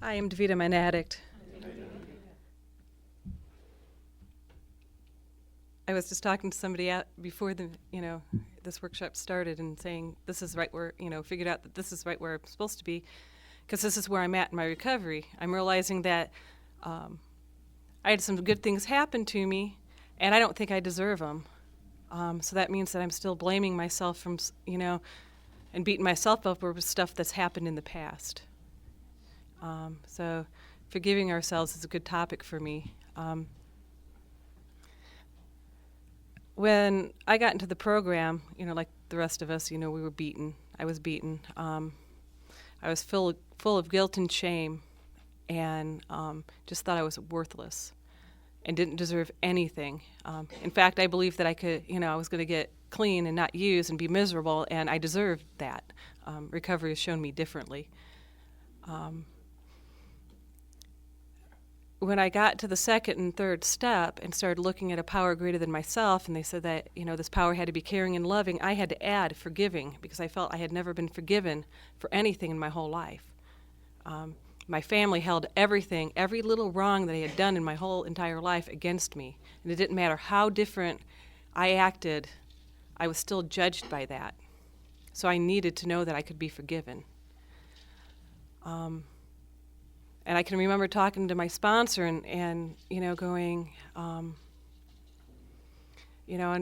Hi, I'm Davita. I'm an addict. I was just talking to somebody before this workshop started and saying this is right where, figured out that this is right where I'm supposed to be because this is where I'm at in my recovery. I'm realizing that I had some good things happen to me and I don't think I deserve them. So that means that I'm still blaming myself and beating myself up over stuff that's happened in the past. So forgiving ourselves is a good topic for me. When I got into the program, like the rest of us, we were beaten. I was beaten. I was full of guilt and shame and just thought I was worthless and didn't deserve anything. In fact, I believed that I was going to get clean and not use and be miserable, and I deserved that. Recovery has shown me differently. When I got to the second and third step and started looking at a power greater than myself, and they said that, this power had to be caring and loving, I had to add forgiving because I felt I had never been forgiven for anything in my whole life. My family held everything, every little wrong that I had done in my whole entire life against me. And it didn't matter how different I acted, I was still judged by that. So I needed to know that I could be forgiven. And I can remember talking to my sponsor and going, and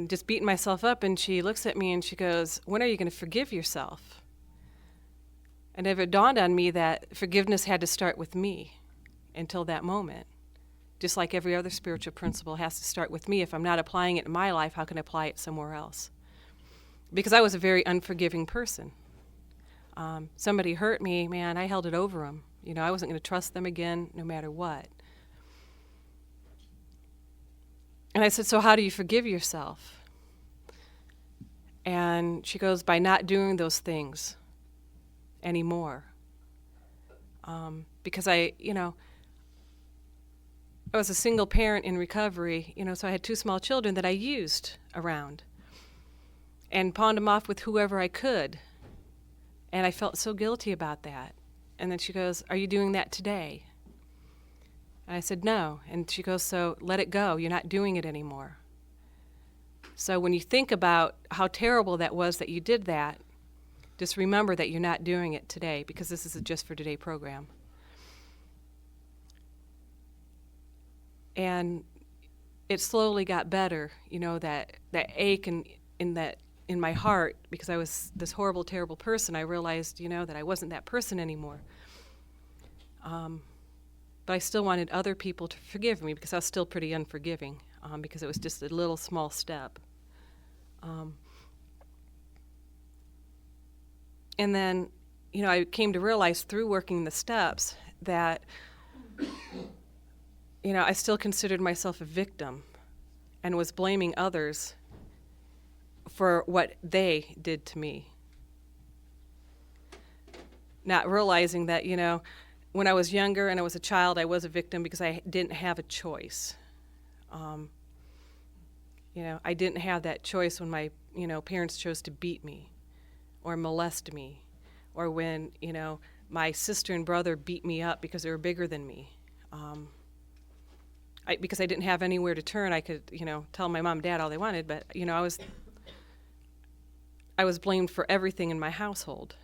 just beating myself up. And she looks at me and she goes, "When are you going to forgive yourself?" And it never dawned on me that forgiveness had to start with me until that moment. Just like every other spiritual principle has to start with me. If I'm not applying it in my life, how can I apply it somewhere else? Because I was a very unforgiving person. Somebody hurt me, man, I held it over them. I wasn't going to trust them again no matter what. And I said, "So how do you forgive yourself?" And she goes, "By not doing those things anymore." Because I was a single parent in recovery, so I had two small children that I used around and pawned them off with whoever I could. And I felt so guilty about that. And then she goes, "Are you doing that today?" And I said, "No." And she goes, "So let it go. You're not doing it anymore." So when you think about how terrible that was that you did that, just remember that you're not doing it today because this is a Just for Today program. And it slowly got better, that ache in my heart, because I was this horrible, terrible person. I realized, that I wasn't that person anymore. But I still wanted other people to forgive me because I was still pretty unforgiving, because it was just a little small step. And then, I came to realize through working the steps that, I still considered myself a victim and was blaming others for what they did to me. Not realizing that, when I was younger and I was a child, I was a victim because I didn't have a choice. I didn't have that choice when my, parents chose to beat me or molest me, or when, my sister and brother beat me up because they were bigger than me. Because I didn't have anywhere to turn, I could, tell my mom and dad all they wanted, but, I was blamed for everything in my household.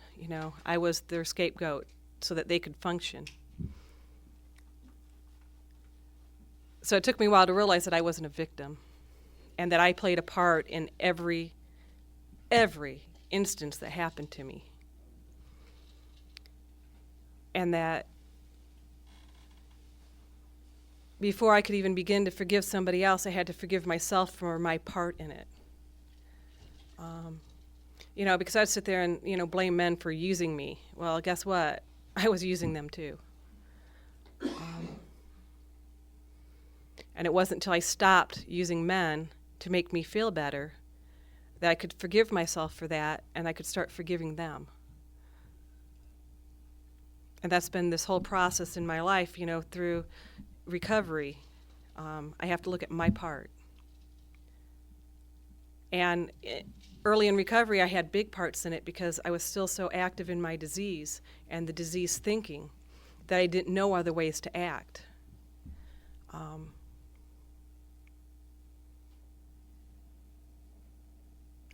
I was their scapegoat so that they could function. So it took me a while to realize that I wasn't a victim and that I played a part in every instance that happened to me. And that before I could even begin to forgive somebody else, I had to forgive myself for my part in it. Because I'd sit there and, blame men for using me. Well, guess what? I was using them too. And it wasn't until I stopped using men to make me feel better that I could forgive myself for that and I could start forgiving them. And that's been this whole process in my life, through recovery. I have to look at my part. And early in recovery, I had big parts in it because I was still so active in my disease and the disease thinking. that I didn't know other ways to act.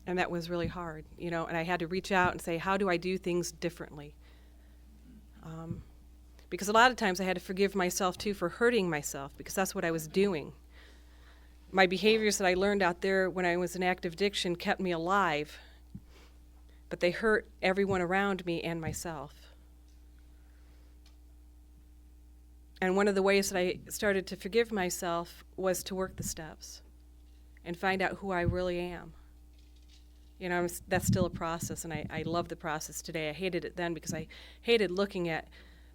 And that was really hard, and I had to reach out and say, how do I do things differently? Because a lot of times I had to forgive myself, too, for hurting myself, because that's what I was doing. My behaviors that I learned out there when I was in active addiction kept me alive, but they hurt everyone around me and myself. And one of the ways that I started to forgive myself was to work the steps and find out who I really am. That's still a process, and I love the process today. I hated it then because I hated looking at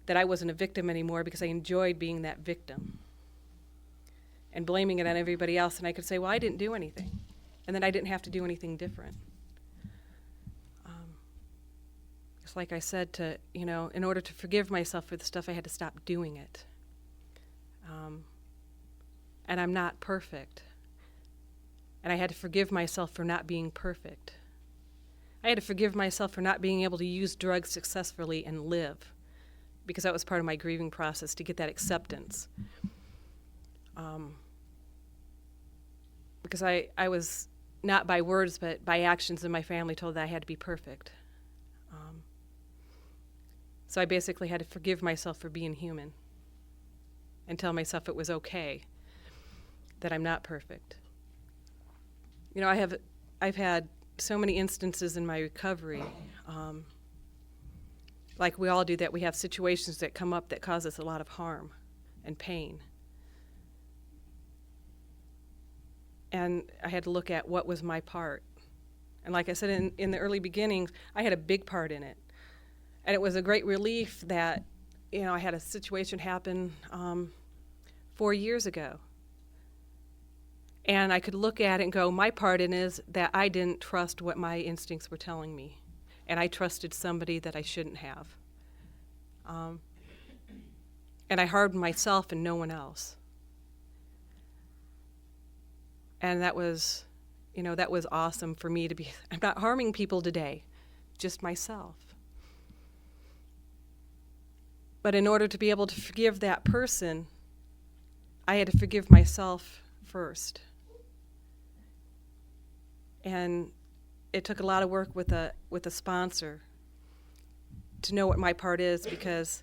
that I wasn't a victim anymore, because I enjoyed being that victim and blaming it on everybody else. And I could say, well, I didn't do anything, and then I didn't have to do anything different. It's like I said, in order to forgive myself for the stuff, I had to stop doing it. And I'm not perfect. And I had to forgive myself for not being perfect. I had to forgive myself for not being able to use drugs successfully and live, because that was part of my grieving process, to get that acceptance. Because I was, not by words, but by actions in my family, told that I had to be perfect. So I basically had to forgive myself for being human and tell myself it was okay that I'm not perfect. I've had so many instances in my recovery, like we all do, that we have situations that come up that cause us a lot of harm and pain. And I had to look at what was my part. And like I said, in the early beginnings, I had a big part in it. And it was a great relief that, I had a situation happen 4 years ago. And I could look at it and go, my part in it is that I didn't trust what my instincts were telling me. And I trusted somebody that I shouldn't have. And I hardened myself and no one else. And that was awesome for me to be. I'm not harming people today, just myself. But in order to be able to forgive that person, I had to forgive myself first. And it took a lot of work with a sponsor to know what my part is, because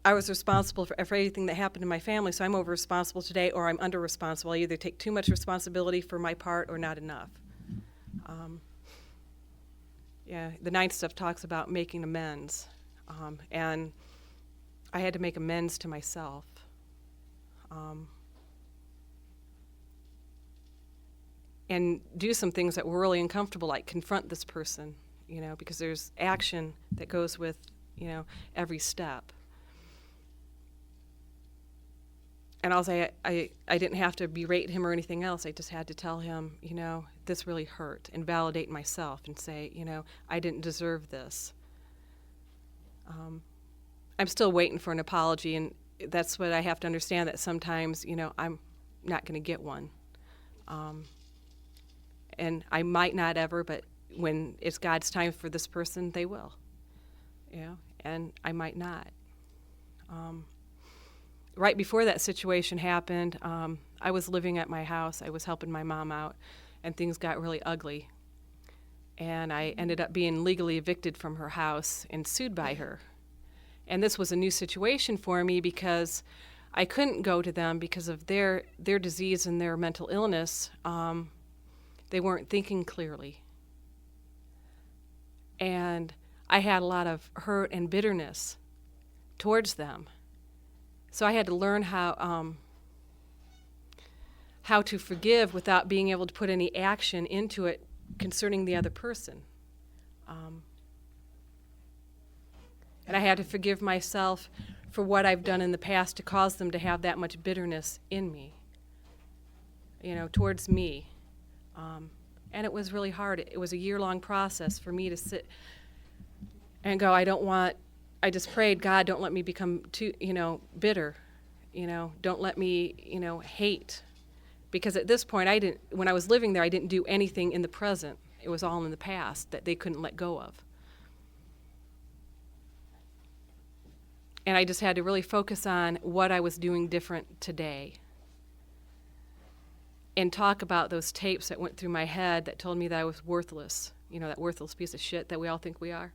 I was responsible for everything that happened in my family, so I'm over responsible today, or I'm under responsible. I either take too much responsibility for my part or not enough. The ninth stuff talks about making amends, and I had to make amends to myself. And do some things that were really uncomfortable, like confront this person, because there's action that goes with, every step. And I'll say I didn't have to berate him or anything else. I just had to tell him, this really hurt, and validate myself and say, I didn't deserve this. I'm still waiting for an apology, and that's what I have to understand, that sometimes, I'm not going to get one. And I might not ever, but when it's God's time for this person, they will. And I might not. Right before that situation happened, I was living at my house. I was helping my mom out, and things got really ugly. And I ended up being legally evicted from her house and sued by her. And this was a new situation for me, because I couldn't go to them because of their disease and their mental illness. They weren't thinking clearly. And I had a lot of hurt and bitterness towards them. So I had to learn how to forgive without being able to put any action into it concerning the other person. And I had to forgive myself for what I've done in the past to cause them to have that much bitterness in me, towards me. And it was really hard. It was a year-long process for me to sit and go, I just prayed, God, don't let me become too, bitter. Don't let me, hate. Because at this point, when I was living there, I didn't do anything in the present. It was all in the past that they couldn't let go of. And I just had to really focus on what I was doing different today. And talk about those tapes that went through my head that told me that I was worthless, that worthless piece of shit that we all think we are.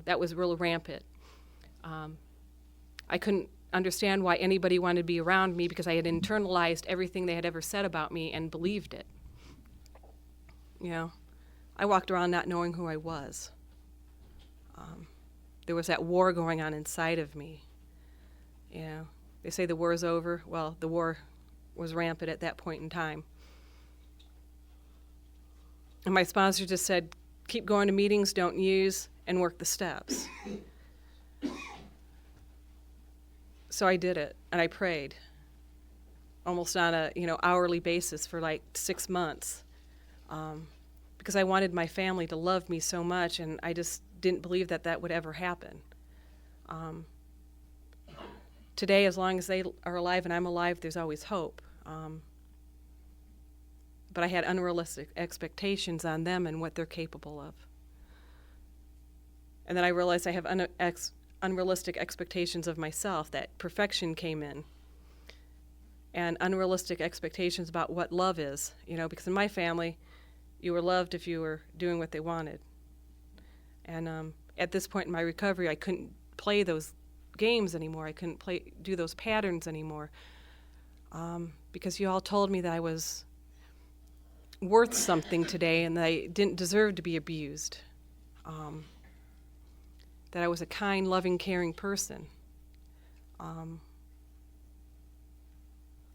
That was real rampant. I couldn't understand why anybody wanted to be around me because I had internalized everything they had ever said about me and believed it. I walked around not knowing who I was. There was that war going on inside of me. They say the war is over. Well, the war was rampant at that point in time. And my sponsor just said, keep going to meetings, don't use, and work the steps. So I did it, and I prayed almost on a hourly basis for like 6 months because I wanted my family to love me so much, and I just didn't believe that would ever happen. Today, as long as they are alive and I'm alive, there's always hope. But I had unrealistic expectations on them and what they're capable of. And then I realized I have unrealistic expectations of myself, that perfection came in. And unrealistic expectations about what love is, because in my family, you were loved if you were doing what they wanted. And at this point in my recovery, I couldn't play those games anymore. I couldn't do those patterns anymore. Because you all told me that I was worth something today and that I didn't deserve to be abused. That I was a kind, loving, caring person. And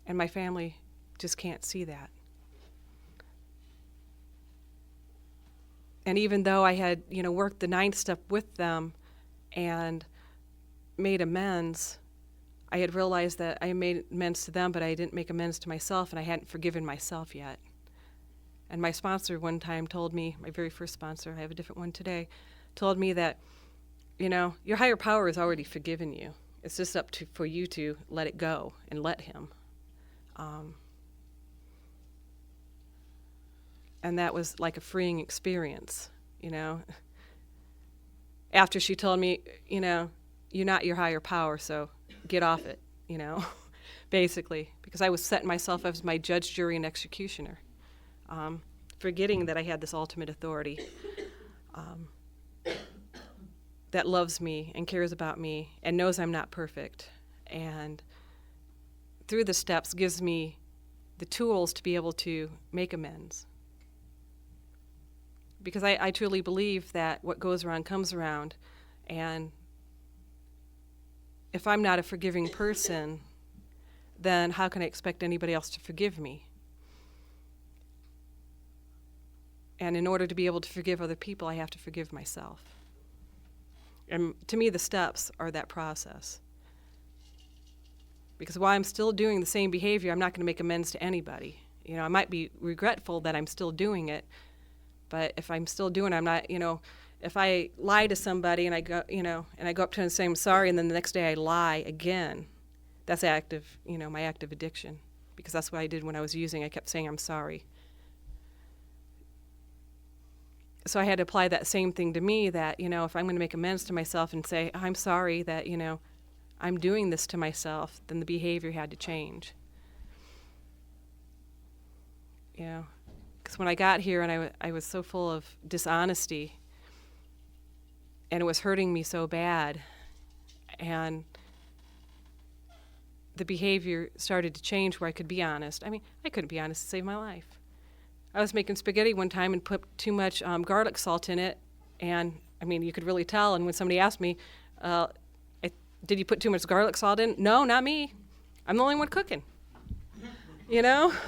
my family just can't see that. And even though I had, worked the 9th step with them and made amends, I had realized that I made amends to them, but I didn't make amends to myself, and I hadn't forgiven myself yet. And my sponsor one time told me, my very first sponsor, I have a different one today, told me that, your higher power has already forgiven you. It's just up for you to let it go and let him. And that was like a freeing experience, After she told me, you're not your higher power, so get off it, basically. Because I was setting myself up as my judge, jury, and executioner, forgetting that I had this ultimate authority that loves me and cares about me and knows I'm not perfect. And through the steps gives me the tools to be able to make amends. Because I truly believe that what goes around comes around. And if I'm not a forgiving person, then how can I expect anybody else to forgive me? And in order to be able to forgive other people, I have to forgive myself. And to me, the steps are that process. Because while I'm still doing the same behavior, I'm not going to make amends to anybody. I might be regretful that I'm still doing it, but if I'm still doing it, I'm not, if I lie to somebody and I go, and I go up to them and say I'm sorry, and then the next day I lie again, that's active, my active addiction. Because that's what I did when I was using. I kept saying I'm sorry. So I had to apply that same thing to me, that, if I'm going to make amends to myself and say, I'm sorry that, I'm doing this to myself, then the behavior had to change. Because when I got here and I was so full of dishonesty, and it was hurting me so bad, and the behavior started to change where I could be honest. I mean, I couldn't be honest to save my life. I was making spaghetti one time and put too much garlic salt in it, and you could really tell. And when somebody asked me, did you put too much garlic salt in? No, not me. I'm the only one cooking. That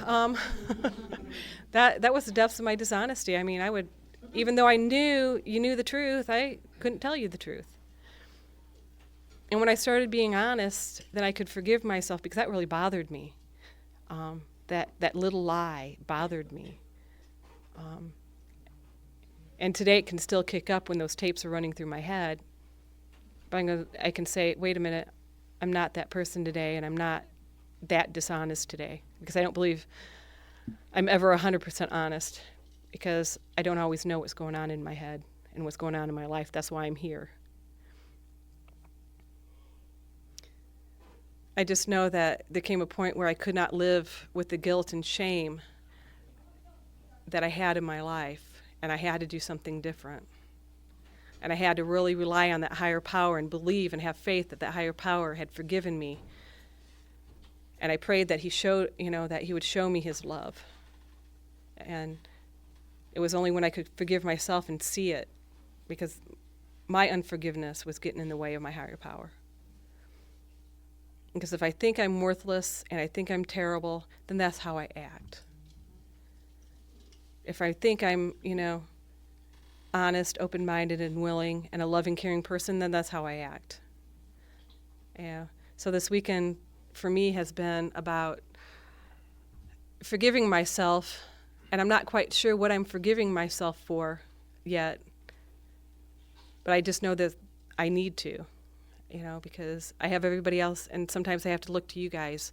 was the depths of my dishonesty. I would, even though I knew you knew the truth, I couldn't tell you the truth. And when I started being honest, then I could forgive myself, because that really bothered me. That little lie bothered me. And today it can still kick up when those tapes are running through my head. But I can say, wait a minute, I'm not that person today, and I'm not that dishonest today. Because I don't believe I'm ever 100% honest, because I don't always know what's going on in my head and what's going on in my life. That's why I'm here. I just know that there came a point where I could not live with the guilt and shame that I had in my life, and I had to do something different. And I had to really rely on that higher power and believe and have faith that that higher power had forgiven me. And I prayed that that he would show me his love. And it was only when I could forgive myself and see it, because my unforgiveness was getting in the way of my higher power. Because if I think I'm worthless and I think I'm terrible, then that's how I act. If I think I'm, honest, open-minded, and willing, and a loving, caring person, then that's how I act. Yeah. So this weekend for me has been about forgiving myself, and I'm not quite sure what I'm forgiving myself for yet, but I just know that I need to, because I have everybody else, and sometimes I have to look to you guys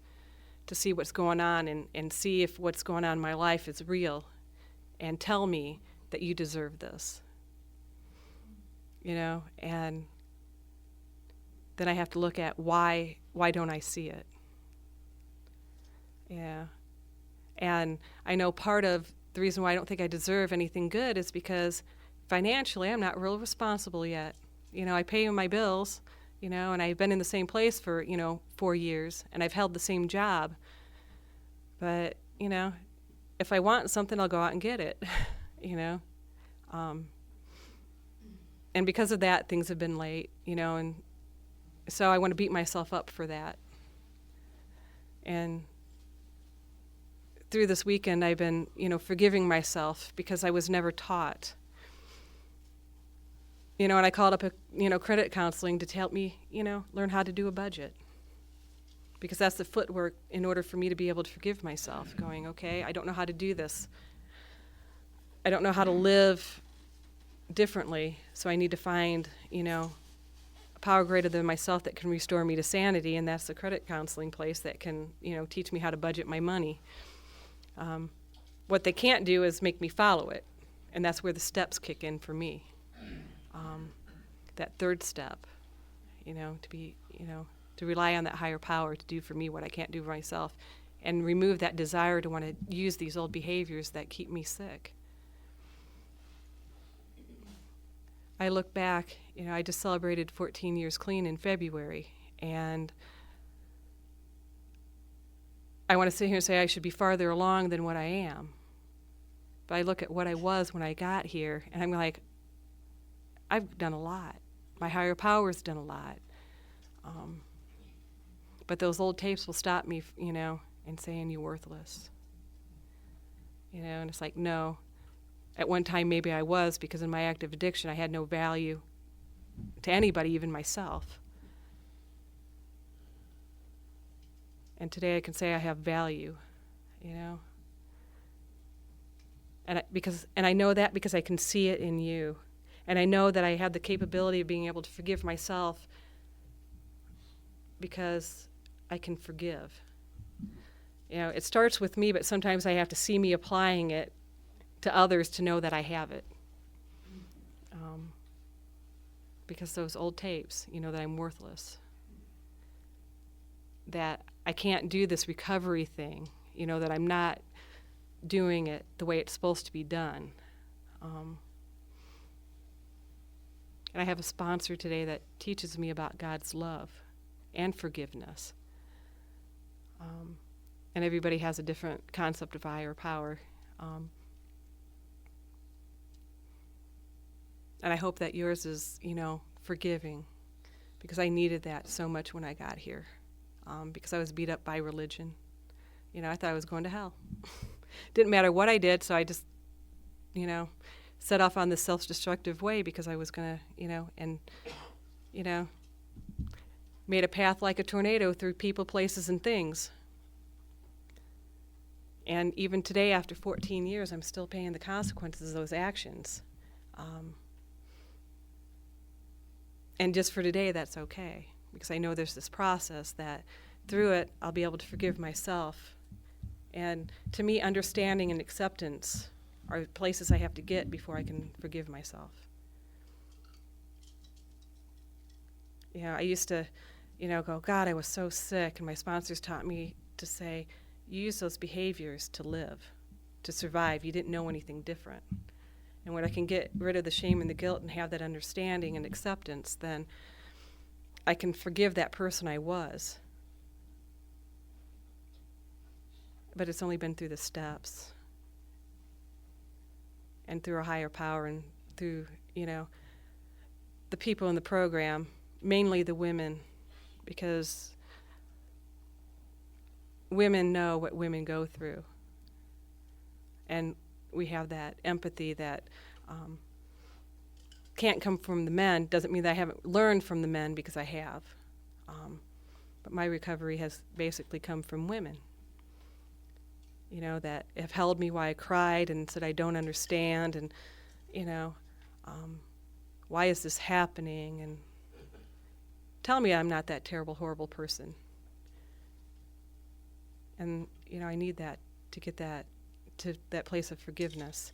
to see what's going on and see if what's going on in my life is real, and tell me that you deserve this. And then I have to look at why don't I see it? Yeah. And I know part of the reason why I don't think I deserve anything good is because financially I'm not real responsible yet. I pay my bills, and I've been in the same place for, 4 years, and I've held the same job. But, if I want something, I'll go out and get it, And because of that, things have been late, and so I want to beat myself up for that. And through this weekend, I've been, forgiving myself because I was never taught. And I called up credit counseling to help me, learn how to do a budget. Because that's the footwork in order for me to be able to forgive myself, going, okay, I don't know how to do this. I don't know how to live differently, so I need to find, a power greater than myself that can restore me to sanity, and that's the credit counseling place that can, teach me how to budget my money. What they can't do is make me follow it, and that's where the steps kick in for me. That third step, to be, to rely on that higher power to do for me what I can't do for myself, and remove that desire to want to use these old behaviors that keep me sick. I look back, I just celebrated 14 years clean in February, and I want to sit here and say I should be farther along than what I am. But I look at what I was when I got here, and I'm like, I've done a lot. My higher power's done a lot. But those old tapes will stop me, and saying you're worthless. And it's like, no. At one time, maybe I was, because in my active addiction, I had no value to anybody, even myself. And today I can say I have value, And I know that because I can see it in you. And I know that I have the capability of being able to forgive myself because I can forgive. It starts with me, but sometimes I have to see me applying it to others to know that I have it. Because those old tapes, that I'm worthless. That I can't do this recovery thing, that I'm not doing it the way it's supposed to be done. And I have a sponsor today that teaches me about God's love and forgiveness. And everybody has a different concept of higher power. And I hope that yours is, forgiving, because I needed that so much when I got here, because I was beat up by religion. I thought I was going to hell. Didn't matter what I did, so I just, set off on this self-destructive way because I was going to, made a path like a tornado through people, places, and things. And even today, after 14 years, I'm still paying the consequences of those actions. And just for today, that's okay, because I know there's this process that through it, I'll be able to forgive myself. And to me, understanding and acceptance are places I have to get before I can forgive myself. I used to, go, God, I was so sick. And my sponsors taught me to say, you use those behaviors to live, to survive. You didn't know anything different. And when I can get rid of the shame and the guilt and have that understanding and acceptance, then I can forgive that person I was. But it's only been through the steps and through a higher power and through, the people in the program, mainly the women, because women know what women go through. And we have that empathy that can't come from the men. Doesn't mean that I haven't learned from the men, because I have. But my recovery has basically come from women, that have held me while I cried and said, I don't understand, and, why is this happening? And tell me I'm not that terrible, horrible person. And, I need that to get that to that place of forgiveness.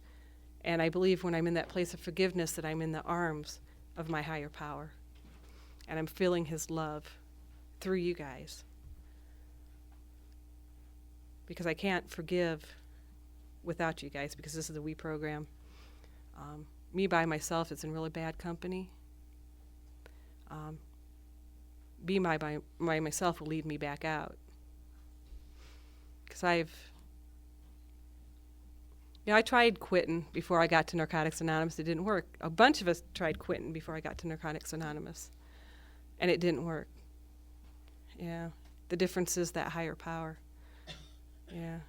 And I believe when I'm in that place of forgiveness that I'm in the arms of my higher power. And I'm feeling his love through you guys. Because I can't forgive without you guys, because this is a we program. Me by myself is in really bad company. Be by myself will lead me back out. Because I tried quitting before I got to Narcotics Anonymous. It didn't work. A bunch of us tried quitting before I got to Narcotics Anonymous. And it didn't work. Yeah. The difference is that higher power. Yeah.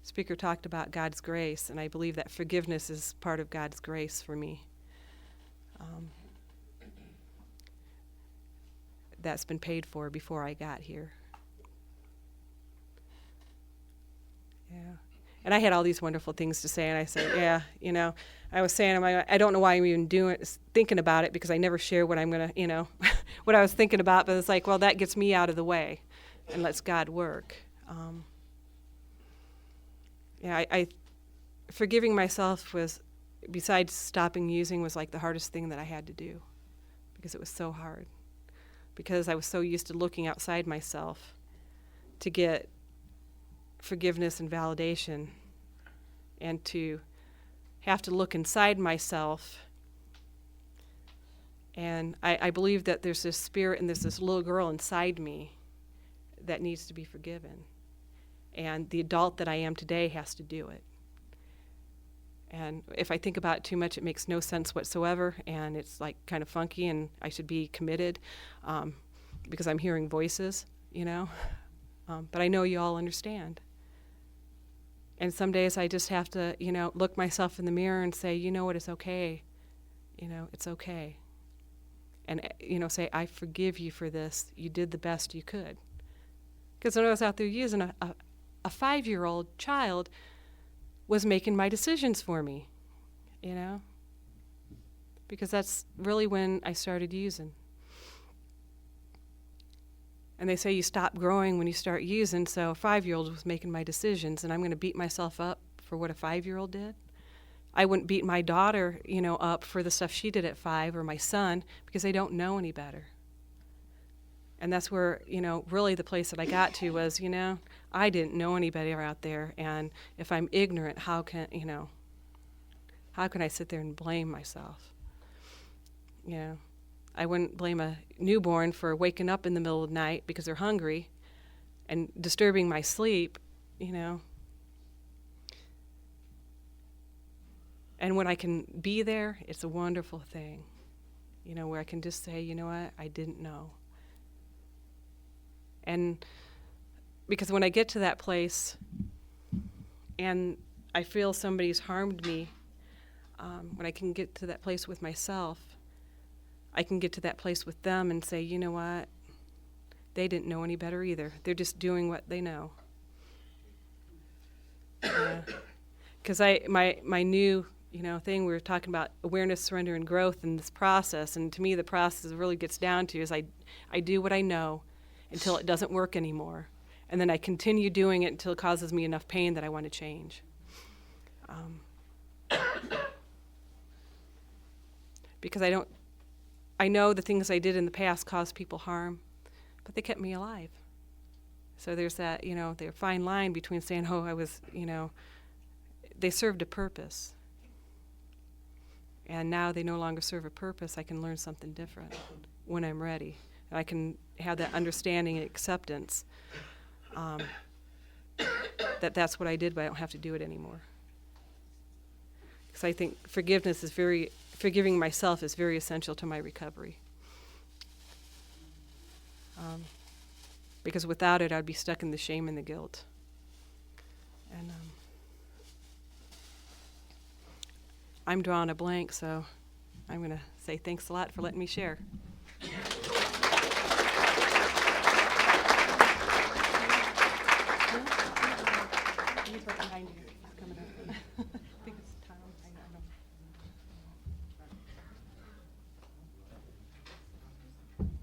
Speaker talked about God's grace, and I believe that forgiveness is part of God's grace for me. That's been paid for before I got here. Yeah. And I had all these wonderful things to say, and I said, I was saying, I don't know why I'm even thinking about it, because I never share what I'm going to, what I was thinking about, but it's like, well, that gets me out of the way and lets God work. I forgiving myself was, besides stopping using, was like the hardest thing that I had to do, because it was so hard. Because I was so used to looking outside myself to get forgiveness and validation, and to have to look inside myself. And I believe that there's this spirit and there's this little girl inside me that needs to be forgiven. And the adult that I am today has to do it. And if I think about it too much, it makes no sense whatsoever, and it's like kind of funky, and I should be committed because I'm hearing voices, but I know you all understand. And some days I just have to, look myself in the mirror and say, you know what, it's okay. It's okay. And, say, I forgive you for this. You did the best you could. Because when I was out there using, a 5-year-old child was making my decisions for me, because that's really when I started using. And they say you stop growing when you start using, so a 5-year-old was making my decisions, and I'm going to beat myself up for what a 5-year-old did? I wouldn't beat my daughter, up for the stuff she did at 5, or my son, because they don't know any better. And that's where, really the place that I got to was, I didn't know any better out there, and if I'm ignorant, how can I sit there and blame myself? I wouldn't blame a newborn for waking up in the middle of the night because they're hungry and disturbing my sleep, And when I can be there, it's a wonderful thing, where I can just say, you know what, I didn't know. And because when I get to that place and I feel somebody's harmed me, when I can get to that place with myself, I can get to that place with them and say, you know what, they didn't know any better either. They're just doing what they know. Because my new thing, we were talking about awareness, surrender, and growth in this process, and to me the process really gets down to is I do what I know until it doesn't work anymore, and then I continue doing it until it causes me enough pain that I want to change. Because I don't I know the things I did in the past caused people harm, but they kept me alive. So there's that, there's a fine line between saying, oh, I was, they served a purpose. And now they no longer serve a purpose. I can learn something different when I'm ready. I can have that understanding and acceptance that that's what I did, but I don't have to do it anymore. Because I think forgiving myself is very essential to my recovery. Because without it, I'd be stuck in the shame and the guilt. And I'm drawing a blank, so I'm going to say thanks a lot for letting me share.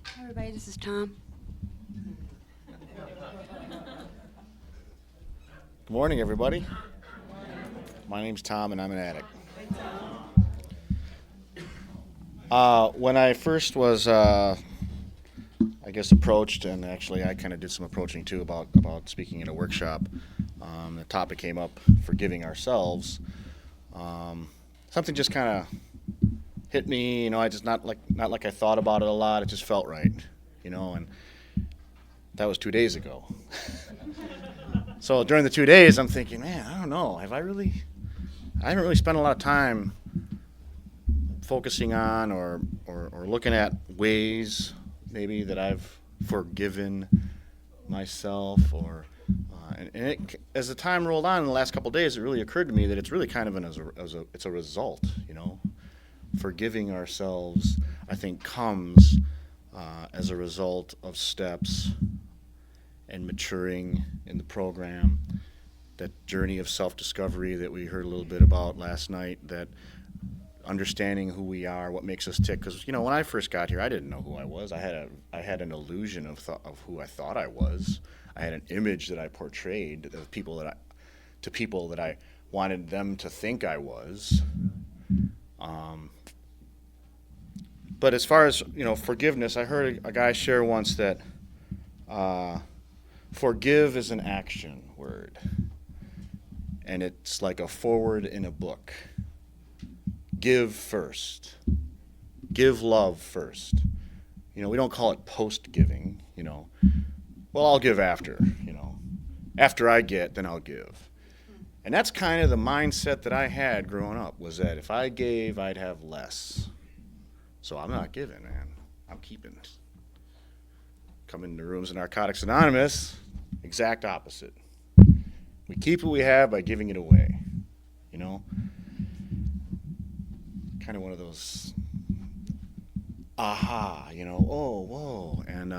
Hi, everybody. This is Tom. Good morning, everybody. My name's Tom, and I'm an addict. When I first was, approached, and actually I kind of did some approaching too about speaking in a workshop, the topic came up, forgiving ourselves. Something just kind of hit me, I just not like I thought about it a lot. It just felt right, and that was 2 days ago. So during the 2 days, I'm thinking, man, I don't know. I haven't really spent a lot of time focusing on or looking at ways maybe that I've forgiven myself, as the time rolled on in the last couple of days, it really occurred to me that it's really kind of it's a result, Forgiving ourselves, I think, comes as a result of steps and maturing in the program, that journey of self-discovery that we heard a little bit about last night, that understanding who we are, what makes us tick. Because when I first got here, I didn't know who I was. I had an illusion of who I thought I was. I had an image that I portrayed of people that I wanted them to think I was. But as far as forgiveness, I heard a guy share once that forgive is an action word, and it's like a forward in a book. Give first. Give love first. We don't call it post-giving, Well, I'll give after, After I get, then I'll give. And that's kind of the mindset that I had growing up, was that if I gave, I'd have less. So I'm not giving, man. I'm keeping. Coming to rooms of Narcotics Anonymous, exact opposite. We keep what we have by giving it away, Kind of one of those aha, oh, whoa. And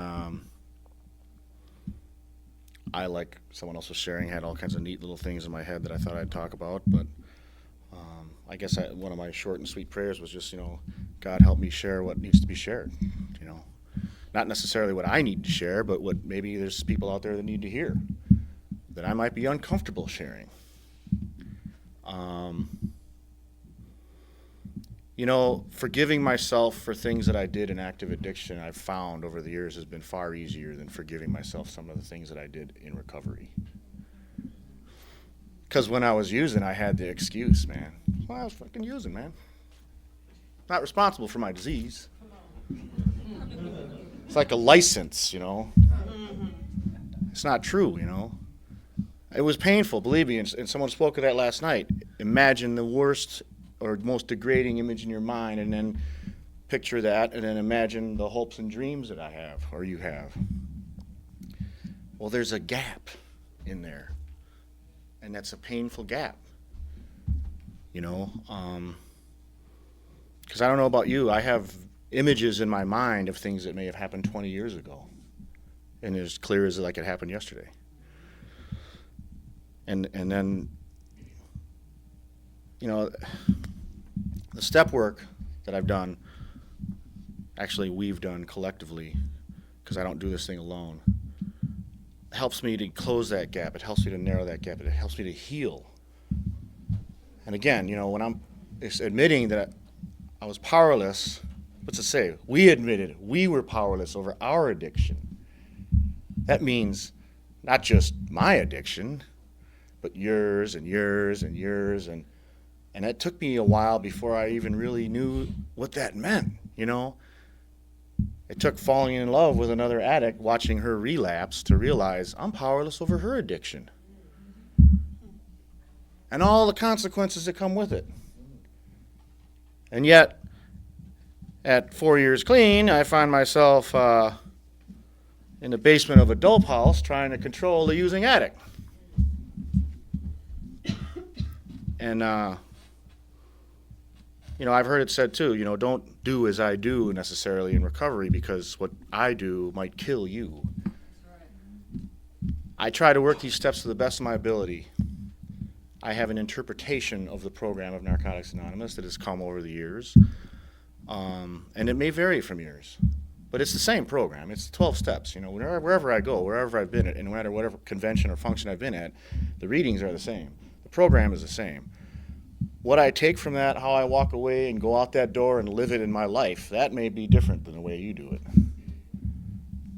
I, like someone else was sharing, had all kinds of neat little things in my head that I thought I'd talk about. But I guess one of my short and sweet prayers was just, God help me share what needs to be shared, Not necessarily what I need to share, but what maybe there's people out there that need to hear, that I might be uncomfortable sharing. Forgiving myself for things that I did in active addiction, I've found over the years, has been far easier than forgiving myself some of the things that I did in recovery. Because when I was using, I had the excuse, man. Well, I was fucking using, man. Not responsible for my disease. It's like a license, It's not true, It was painful, believe me, and someone spoke of that last night. Imagine the worst or most degrading image in your mind, and then picture that, and then imagine the hopes and dreams that I have, or you have. Well, there's a gap in there, and that's a painful gap, because I don't know about you, I have images in my mind of things that may have happened 20 years ago, and as clear as like it happened yesterday. And then, the step work that I've done, actually we've done collectively, because I don't do this thing alone, helps me to close that gap. It helps me to narrow that gap. It helps me to heal. And again, when I'm admitting that I was powerless What's it say? We admitted we were powerless over our addiction. That means not just my addiction, but yours and yours and yours. And it took me a while before I even really knew what that meant, you know? It took falling in love with another addict, watching her relapse, to realize I'm powerless over her addiction. And all the consequences that come with it. And yet, at 4 years clean, I find myself in the basement of a dope house trying to control the using addict. And, I've heard it said too, don't do as I do necessarily in recovery, because what I do might kill you. I try to work these steps to the best of my ability. I have an interpretation of the program of Narcotics Anonymous that has come over the years, and it may vary from yours, but it's the same program. It's 12 steps. Wherever I go, wherever I've been at, and no matter whatever convention or function I've been at, the readings are the same. The program is the same. What I take from that, how I walk away and go out that door and live it in my life, that may be different than the way you do it.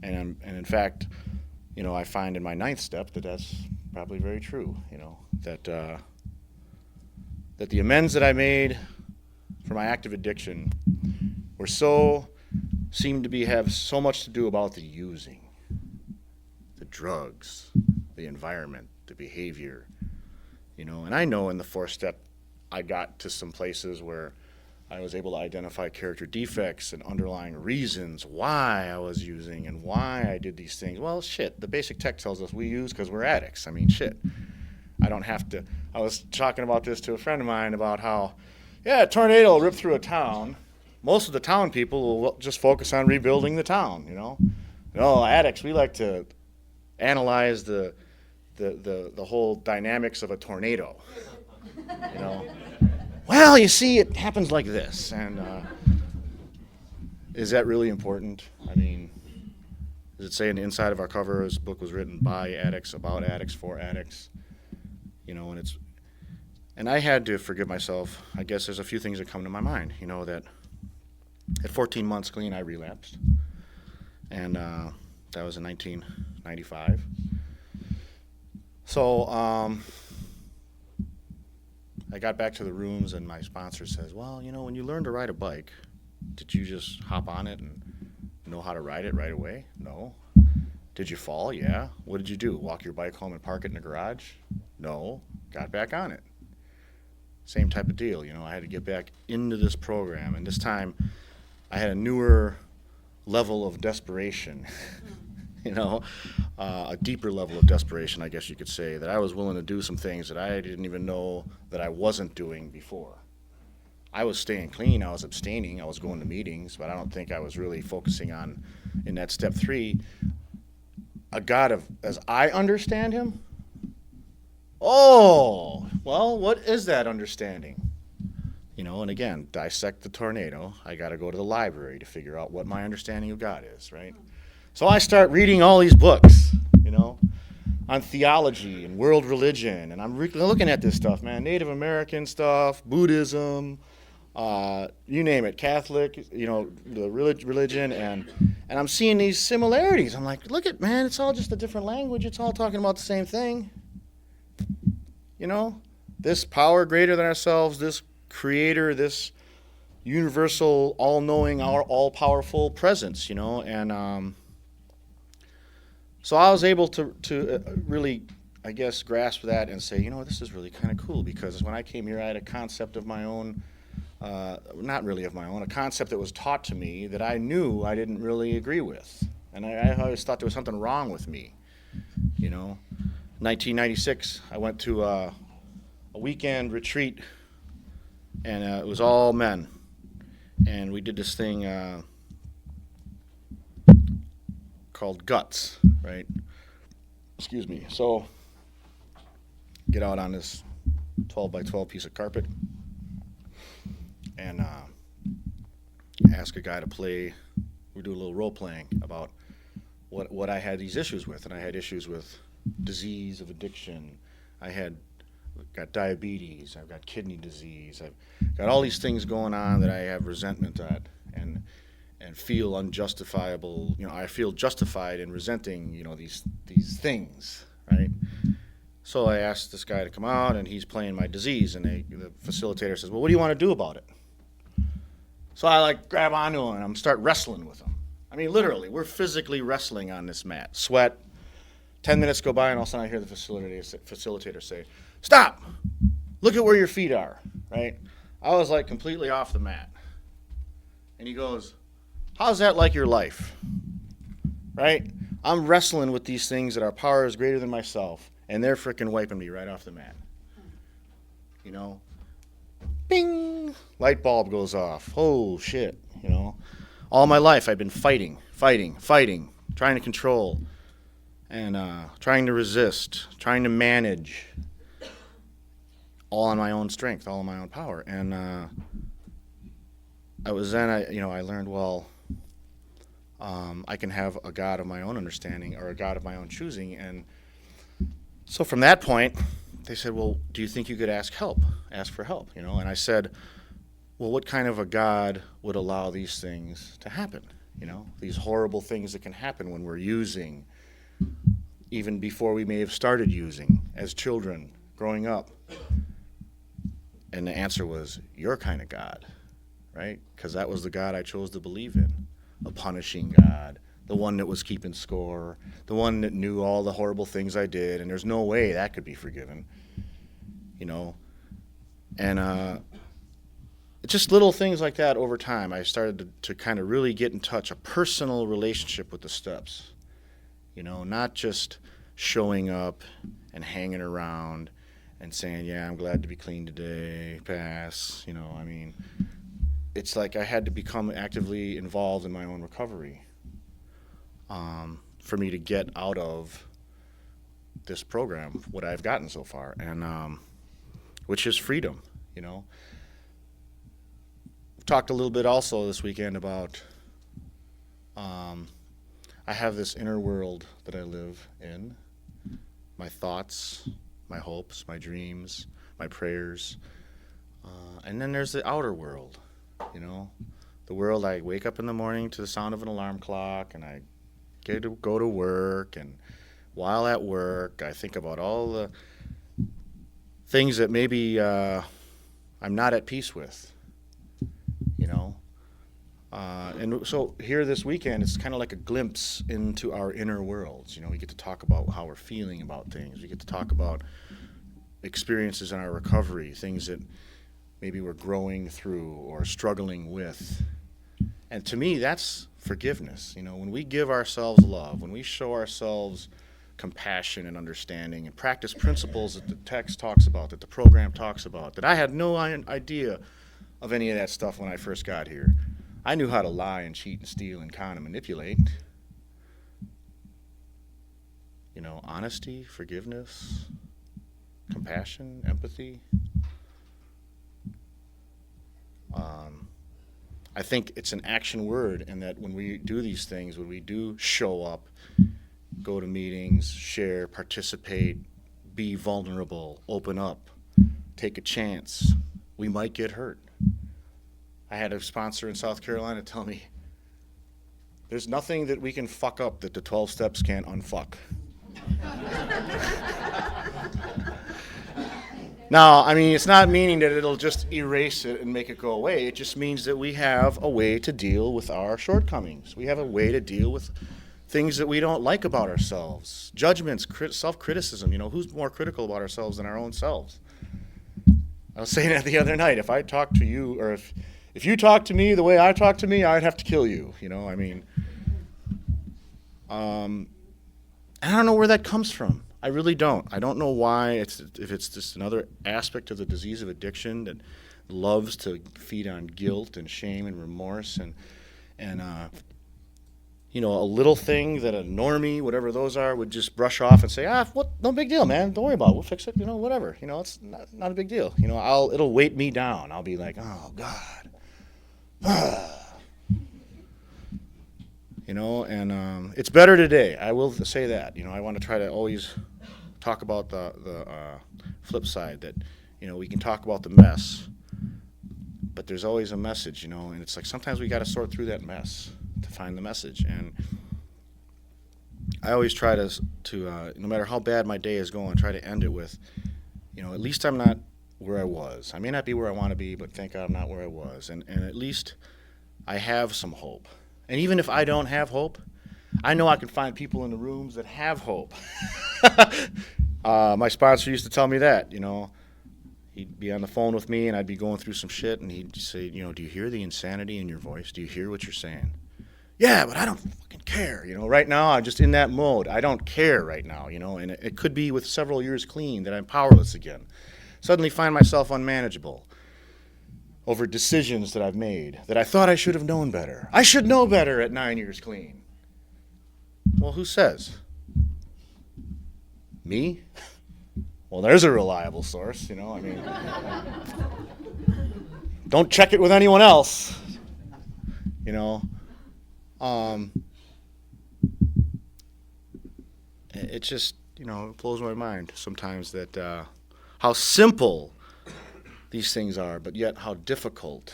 And in fact, I find in my 9th step that that's probably very true. That the amends that I made for my active addiction seemed to have so much to do about the using, the drugs, the environment, the behavior, and I know in the 4th step I got to some places where I was able to identify character defects and underlying reasons why I was using and why I did these things. Well, shit, the basic tech tells us we use because we're addicts. I mean, shit. I don't have to. I was talking about this to a friend of mine about how, a tornado will rip through a town. Most of the town people will just focus on rebuilding the town, addicts, we like to analyze the whole dynamics of a tornado. Well, you see, it happens like this, and is that really important? I mean, does it say on the inside of our cover, this book was written by addicts, about addicts, for addicts? And I had to forgive myself. I guess there's a few things that come to my mind, that at 14 months clean, I relapsed, and that was in 1995. So, I got back to the rooms, and my sponsor says, well, when you learn to ride a bike, did you just hop on it and know how to ride it right away? No. Did you fall? Yeah. What did you do? Walk your bike home and park it in the garage? No. Got back on it. Same type of deal. I had to get back into this program, and this time I had a newer level of desperation. A deeper level of desperation, I guess you could say, that I was willing to do some things that I didn't even know that I wasn't doing before. I was staying clean, I was abstaining, I was going to meetings, but I don't think I was really focusing on, in that step 3, a God as I understand him. Oh, well, what is that understanding? And again, dissect the tornado. I got to go to the library to figure out what my understanding of God is, right? So I start reading all these books, on theology and world religion, and I'm looking at this stuff, man, Native American stuff, Buddhism, you name it, Catholic, the religion, and I'm seeing these similarities. I'm like, look at, man, it's all just a different language. It's all talking about the same thing. This power greater than ourselves, this creator, this universal, all-knowing, all-powerful presence, and so I was able to really, I guess, grasp that and say, this is really kind of cool, because when I came here, I had a concept of my own, not really of my own, a concept that was taught to me that I knew I didn't really agree with. And I always thought there was something wrong with me, 1996, I went to a weekend retreat, and it was all men. And we did this thing called Guts, right? Excuse me. So, get out on this 12 by 12 piece of carpet and ask a guy to play. We do a little role playing about what I had these issues with, and I had issues with disease of addiction. I've got diabetes. I've got kidney disease. I've got all these things going on that I have resentment at, and and feel unjustifiable. I feel justified in resenting, these things, right? So I asked this guy to come out, and he's playing my disease, and the facilitator says, well, what do you want to do about it? So I grab onto him, and I'm start wrestling with him. I mean, literally, we're physically wrestling on this mat. Sweat. 10 minutes go by, and all of a sudden I hear the facilitator say, stop! Look at where your feet are, right? I was completely off the mat. And he goes, how's that like your life? Right? I'm wrestling with these things that our power is greater than myself, and they're freaking wiping me right off the mat. Bing! Light bulb goes off. Oh, shit, All my life I've been fighting, trying to control, and trying to resist, trying to manage, all on my own strength, all on my own power. And I learned, I can have a God of my own understanding or a God of my own choosing. And so from that point, they said, well, do you think you could ask for help? And I said, well, what kind of a God would allow these things to happen? These horrible things that can happen when we're using, even before we may have started using as children growing up. And the answer was, your kind of God, right? Because that was the God I chose to believe in, a punishing God, the one that was keeping score, the one that knew all the horrible things I did, and there's no way that could be forgiven, And just little things like that over time, I started to kind of really get in touch, a personal relationship with the steps, not just showing up and hanging around and saying, yeah, I'm glad to be clean today, pass, It's I had to become actively involved in my own recovery for me to get out of this program, what I've gotten so far, and which is freedom, Talked a little bit also this weekend about I have this inner world that I live in, my thoughts, my hopes, my dreams, my prayers, and then there's the outer world, the world I wake up in the morning to the sound of an alarm clock, and I get to go to work, and while at work I think about all the things that maybe I'm not at peace with, and so here this weekend, it's kind of like a glimpse into our inner worlds. We get to talk about how we're feeling about things. We get to talk about experiences in our recovery, things that maybe we're growing through or struggling with. And to me, that's forgiveness. When we give ourselves love, when we show ourselves compassion and understanding and practice principles that the text talks about, that the program talks about, that I had no idea of any of that stuff when I first got here. I knew how to lie and cheat and steal and con and manipulate. Honesty, forgiveness, compassion, empathy. I think it's an action word, and that when we do these things, when we do show up, go to meetings, share, participate, be vulnerable, open up, take a chance, we might get hurt. I had a sponsor in South Carolina tell me, there's nothing that we can fuck up that the 12 steps can't unfuck. Now, it's not meaning that it'll just erase it and make it go away. It just means that we have a way to deal with our shortcomings. We have a way to deal with things that we don't like about ourselves. Judgments, self-criticism. Who's more critical about ourselves than our own selves? I was saying that the other night. If I talk to you, or if you talk to me the way I talk to me, I'd have to kill you. And I don't know where that comes from. I really don't. I don't know why. If it's just another aspect of the disease of addiction that loves to feed on guilt and shame and remorse and a little thing that a normie, whatever those are, would just brush off and say, what? No big deal, man. Don't worry about it. We'll fix it. Whatever. It's not a big deal. It'll weight me down. I'll be like, oh God. And it's better today. I will say that. I want to try to always talk about the flip side, that we can talk about the mess, but there's always a message, and it's like sometimes we got to sort through that mess to find the message. And I always try to no matter how bad my day is going, try to end it with, at least I'm not where I was. I may not be where I want to be, but thank God I'm not where I was. And at least I have some hope. And even if I don't have hope, I know I can find people in the rooms that have hope. My sponsor used to tell me that, He'd be on the phone with me, and I'd be going through some shit, and he'd say, do you hear the insanity in your voice? Do you hear what you're saying? Yeah, but I don't fucking care. Right now I'm just in that mode. I don't care right now, and it could be with several years clean that I'm powerless again. Suddenly find myself unmanageable over decisions that I've made that I thought I should have known better. I should know better at 9 years clean. Well, who says? Me? Well, there's a reliable source, don't check it with anyone else, It just, it blows my mind sometimes that how simple these things are, but yet how difficult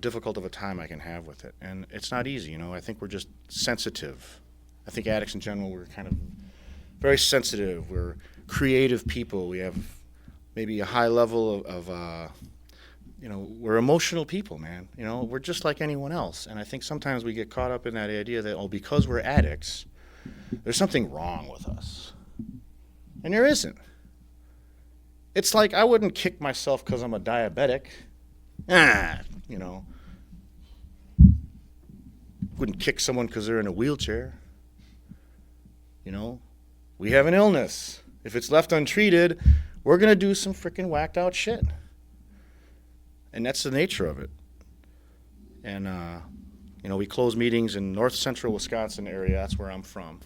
difficult of a time I can have with it. And it's not easy, I think we're just sensitive. I think addicts in general, we're kind of very sensitive. We're creative people. We have maybe a high level of we're emotional people, man. We're just like anyone else. And I think sometimes we get caught up in that idea that, because we're addicts, there's something wrong with us. And there isn't. It's like I wouldn't kick myself because I'm a diabetic. Wouldn't kick someone because they're in a wheelchair. We have an illness. If it's left untreated, we're going to do some freaking whacked out shit. And that's the nature of it. And, we close meetings in north central Wisconsin area. That's where I'm from.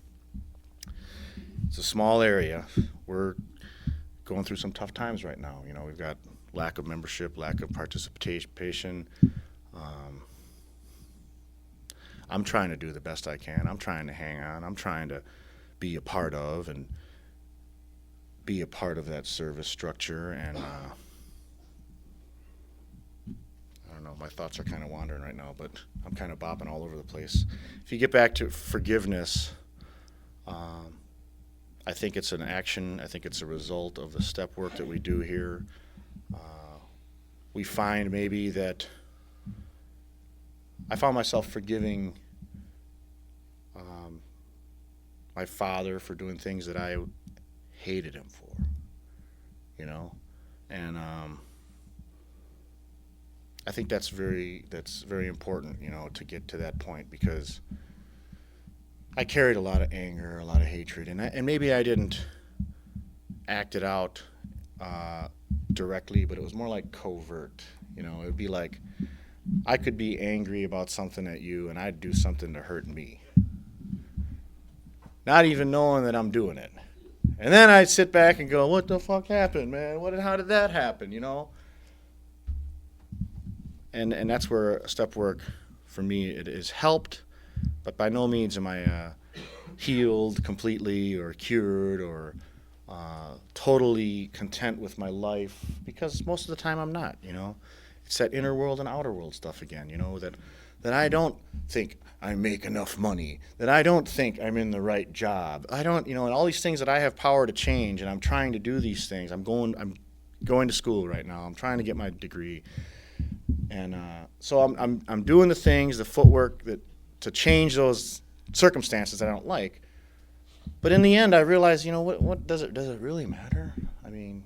It's a small area. We're going through some tough times right now. We've got lack of membership, lack of participation. I'm trying to do the best I can. I'm trying to hang on. I'm trying to be a part of that service structure. And I don't know, my thoughts are kind of wandering right now, but I'm kind of bopping all over the place. If you get back to forgiveness, I think it's an action. I think it's a result of the step work that we do here. We find maybe that I found myself forgiving my father for doing things that I hated him for, and I think that's very important, to get to that point, because I carried a lot of anger, a lot of hatred, and maybe I didn't act it out directly, but it was more like covert. It would be like I could be angry about something at you, and I'd do something to hurt me, not even knowing that I'm doing it. And then I'd sit back and go, what the fuck happened, man? How did that happen, And that's where step work, for me, it has helped, but by no means am I healed completely or cured or totally content with my life, because most of the time I'm not, It's that inner world and outer world stuff again, that I don't think I make enough money, that I don't think I'm in the right job. I don't, and all these things that I have power to change, and I'm trying to do these things. I'm going to school right now. I'm trying to get my degree. And so I'm doing the things, the footwork to change those circumstances that I don't like. But in the end, I realize, what does it really matter? I mean,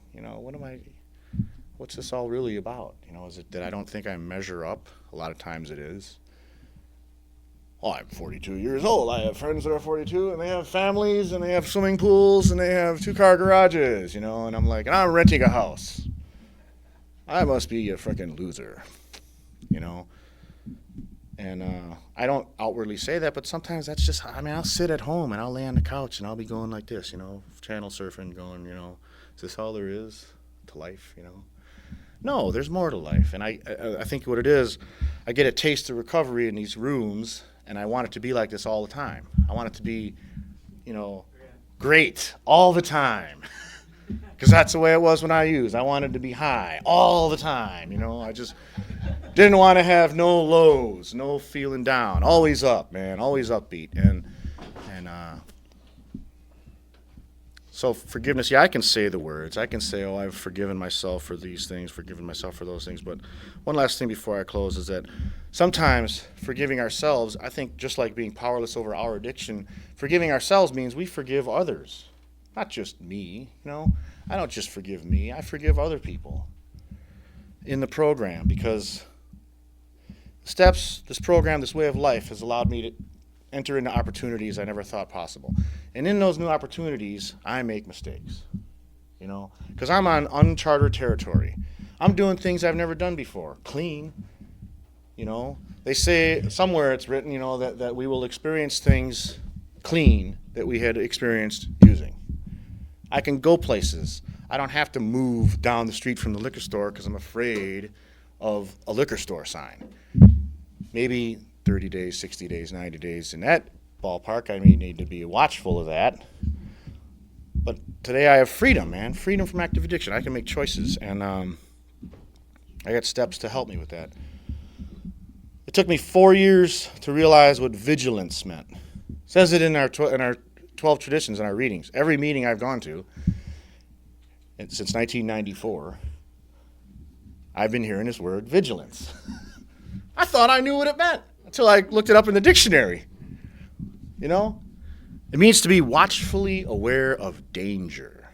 what's this all really about? Is it that I don't think I measure up? A lot of times it is. Oh, I'm 42 years old. I have friends that are 42, and they have families, and they have swimming pools, and they have 2-car garages, and I'm like, and I'm renting a house. I must be a freaking loser, And I don't outwardly say that, but sometimes that's just, I'll sit at home and I'll lay on the couch and I'll be going like this, channel surfing, going, is this all there is to life, No, there's more to life. And I think what it is, I get a taste of recovery in these rooms, and I want it to be like this all the time. I want it to be, great all the time. Because that's the way it was when I used. I wanted to be high all the time, you know. I just didn't want to have no lows, no feeling down. Always up, man, always upbeat. And so forgiveness, yeah, I can say the words. I can say, oh, I've forgiven myself for these things, forgiven myself for those things. But one last thing before I close is that sometimes forgiving ourselves, I think just like being powerless over our addiction, forgiving ourselves means we forgive others. Not just me, you know. I don't just forgive me. I forgive other people in the program because steps, this program, this way of life has allowed me to enter into opportunities I never thought possible. And in those new opportunities, I make mistakes, you know, because I'm on uncharted territory. I'm doing things I've never done before, clean, you know. They say somewhere it's written, you know, that we will experience things clean that we had experienced using. I can go places. I don't have to move down the street from the liquor store because I'm afraid of a liquor store sign. Maybe 30 days, 60 days, 90 days in that ballpark. I may need to be watchful of that. But today I have freedom, man. Freedom from active addiction. I can make choices, and I got steps to help me with that. It took me 4 years to realize what vigilance meant. It says it in our 12 traditions in our readings. Every meeting I've gone to since 1994, I've been hearing this word, vigilance. I thought I knew what it meant until I looked it up in the dictionary. You know? It means to be watchfully aware of danger.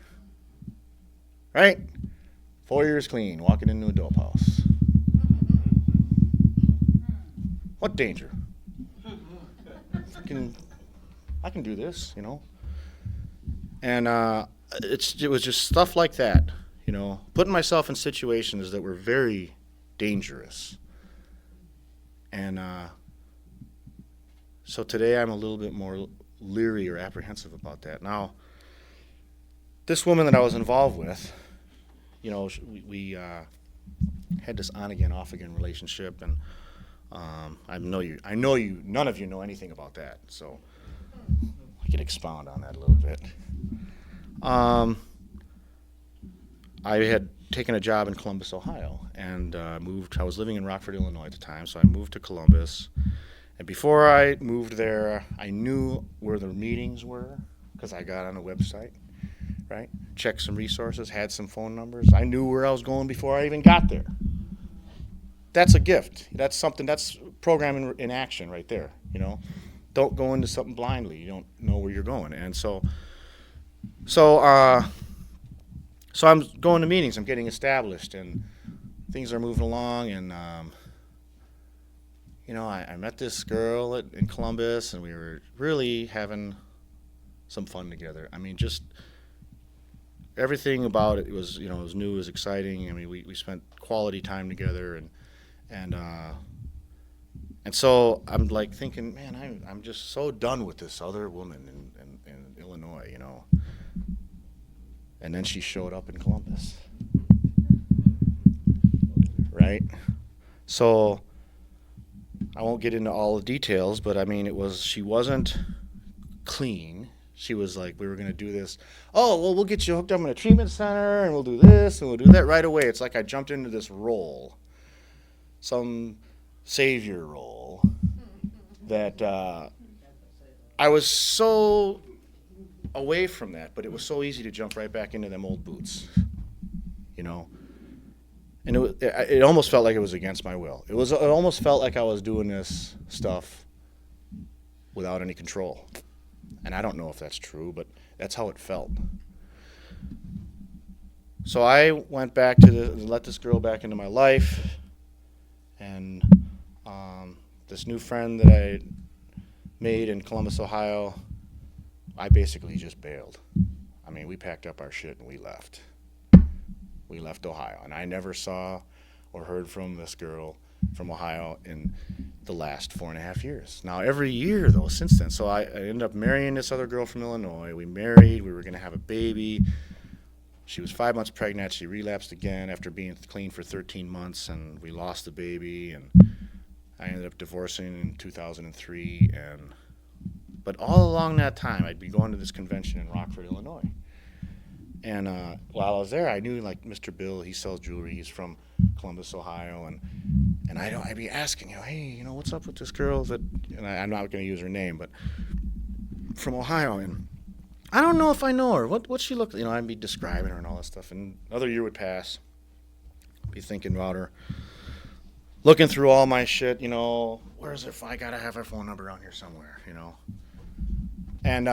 Right? 4 years clean, walking into a dope house. What danger? I can do this, you know. And it was just stuff like that, you know, putting myself in situations that were very dangerous. And so today I'm a little bit more leery or apprehensive about that. Now, this woman that I was involved with, you know, we had this on-again, off-again relationship, and I know you, none of you know anything about that, so I can expound on that a little bit. I had taken a job in Columbus, Ohio, and moved. I was living in Rockford, Illinois at the time, so I moved to Columbus. And before I moved there, I knew where the meetings were because I got on a website, right? Checked some resources, had some phone numbers. I knew where I was going before I even got there. That's a gift. That's something. That's program in action right there. You know, don't go into something blindly. You don't know where you're going, and so I'm going to meetings. I'm getting established, and things are moving along. And you know, I met this girl in Columbus, and we were really having some fun together. I mean, just everything about it was, you know, it was new, it was exciting. I mean, we spent quality time together, and so I'm like thinking, man, I'm just so done with this other woman in Illinois, you know. And then she showed up in Columbus, right? So I won't get into all the details, but I mean, she wasn't clean. She was like, we were going to do this. Oh, well, we'll get you hooked up in a treatment center, and we'll do this, and we'll do that right away. It's like I jumped into this role, some savior role, that I was so away from that, but it was so easy to jump right back into them old boots, you know. And it almost felt like it was against my will. It almost felt like I was doing this stuff without any control. And I don't know if that's true, but that's how it felt. So I went back to let this girl back into my life, and this new friend that I made in Columbus, Ohio, I basically just bailed. I mean, we packed up our shit and we left. We left Ohio, and I never saw or heard from this girl from Ohio in the last 4.5 years. Now, every year, though, since then, so I ended up marrying this other girl from Illinois. We married. We were going to have a baby. She was 5 months pregnant. She relapsed again after being clean for 13 months, and we lost the baby, and I ended up divorcing in 2003. But all along that time, I'd be going to this convention in Rockford, Illinois. And while I was there, I knew like Mr. Bill. He sells jewelry. He's from Columbus, Ohio, and I'd be asking, hey, what's up with this girl that? And I'm not going to use her name, but from Ohio, and I don't know if I know her. What she look? I'd be describing her and all that stuff. And another year would pass. Be thinking about her, looking through all my shit. Where's her? I gotta have her phone number on here somewhere. And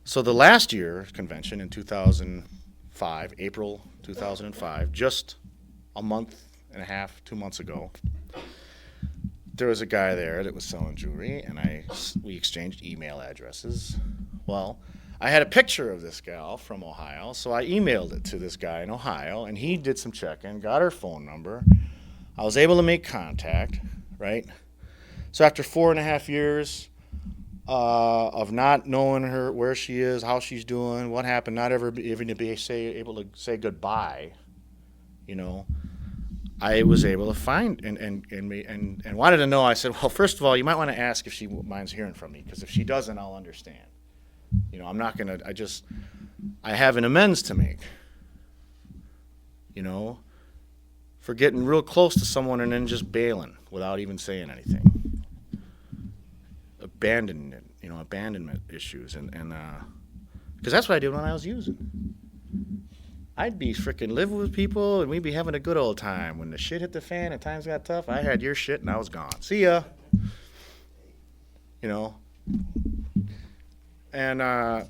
so the last year convention in 2005, April 2005, just a month and a half, 2 months ago, there was a guy there that was selling jewelry, and we exchanged email addresses. Well, I had a picture of this gal from Ohio, so I emailed it to this guy in Ohio, and he did some checking, got her phone number. I was able to make contact, right? So after 4.5 years of not knowing her, where she is, how she's doing, what happened, not ever even to be able to say goodbye, I was able to find and wanted to know. I said, well, first of all, you might want to ask if she minds hearing from me, because if she doesn't, I'll understand. I'm not gonna. I have an amends to make. For getting real close to someone and then just bailing without even saying anything. Abandonment issues, and because that's what I did when I was using. I'd be freaking living with people, and we'd be having a good old time. When the shit hit the fan and times got tough, I had your shit and I was gone. See ya. And I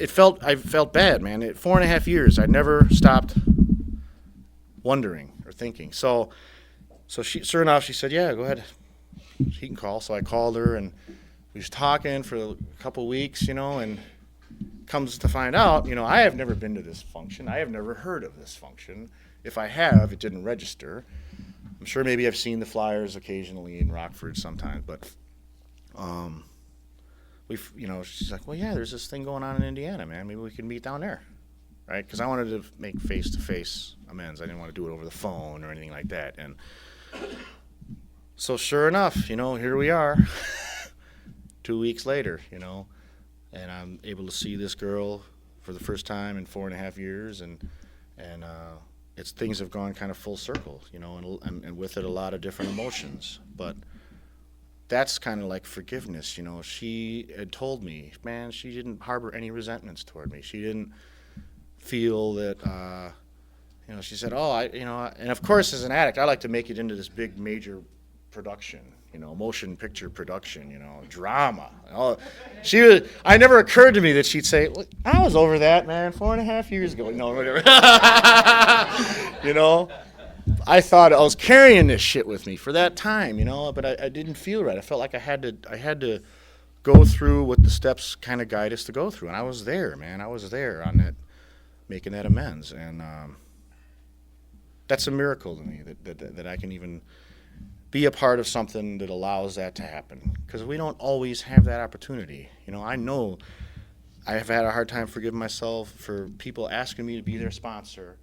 felt bad, man. 4.5 years, I never stopped wondering or thinking. So she, sure enough, she said, yeah, go ahead. He can call. So I called her, and we was talking for a couple weeks, and comes to find out, I have never been to this function. I have never heard of this function. If I have, it didn't register. I'm sure maybe I've seen the flyers occasionally in Rockford sometimes, but she's like, well, yeah, there's this thing going on in Indiana, man. Maybe we can meet down there, right? Because I wanted to make face-to-face amends. I didn't want to do it over the phone or anything like that. And so sure enough, here we are 2 weeks later, and I'm able to see this girl for the first time in 4.5 years, and things have gone kind of full circle, and with it a lot of different emotions. But that's kind of like forgiveness, She had told me, man, she didn't harbor any resentments toward me. She didn't feel that, she said, and of course as an addict, I like to make it into this big major production, motion picture production, drama. I never occurred to me that she'd say, well, I was over that, man, 4.5 years ago. No, whatever. I thought I was carrying this shit with me for that time, but I didn't feel right. I felt like I had to go through what the steps kind of guide us to go through. And I was there, man. I was there on that, making that amends. And that's a miracle to me that I can even be a part of something that allows that to happen, because we don't always have that opportunity. I know I have had a hard time forgiving myself for people asking me to be their sponsor,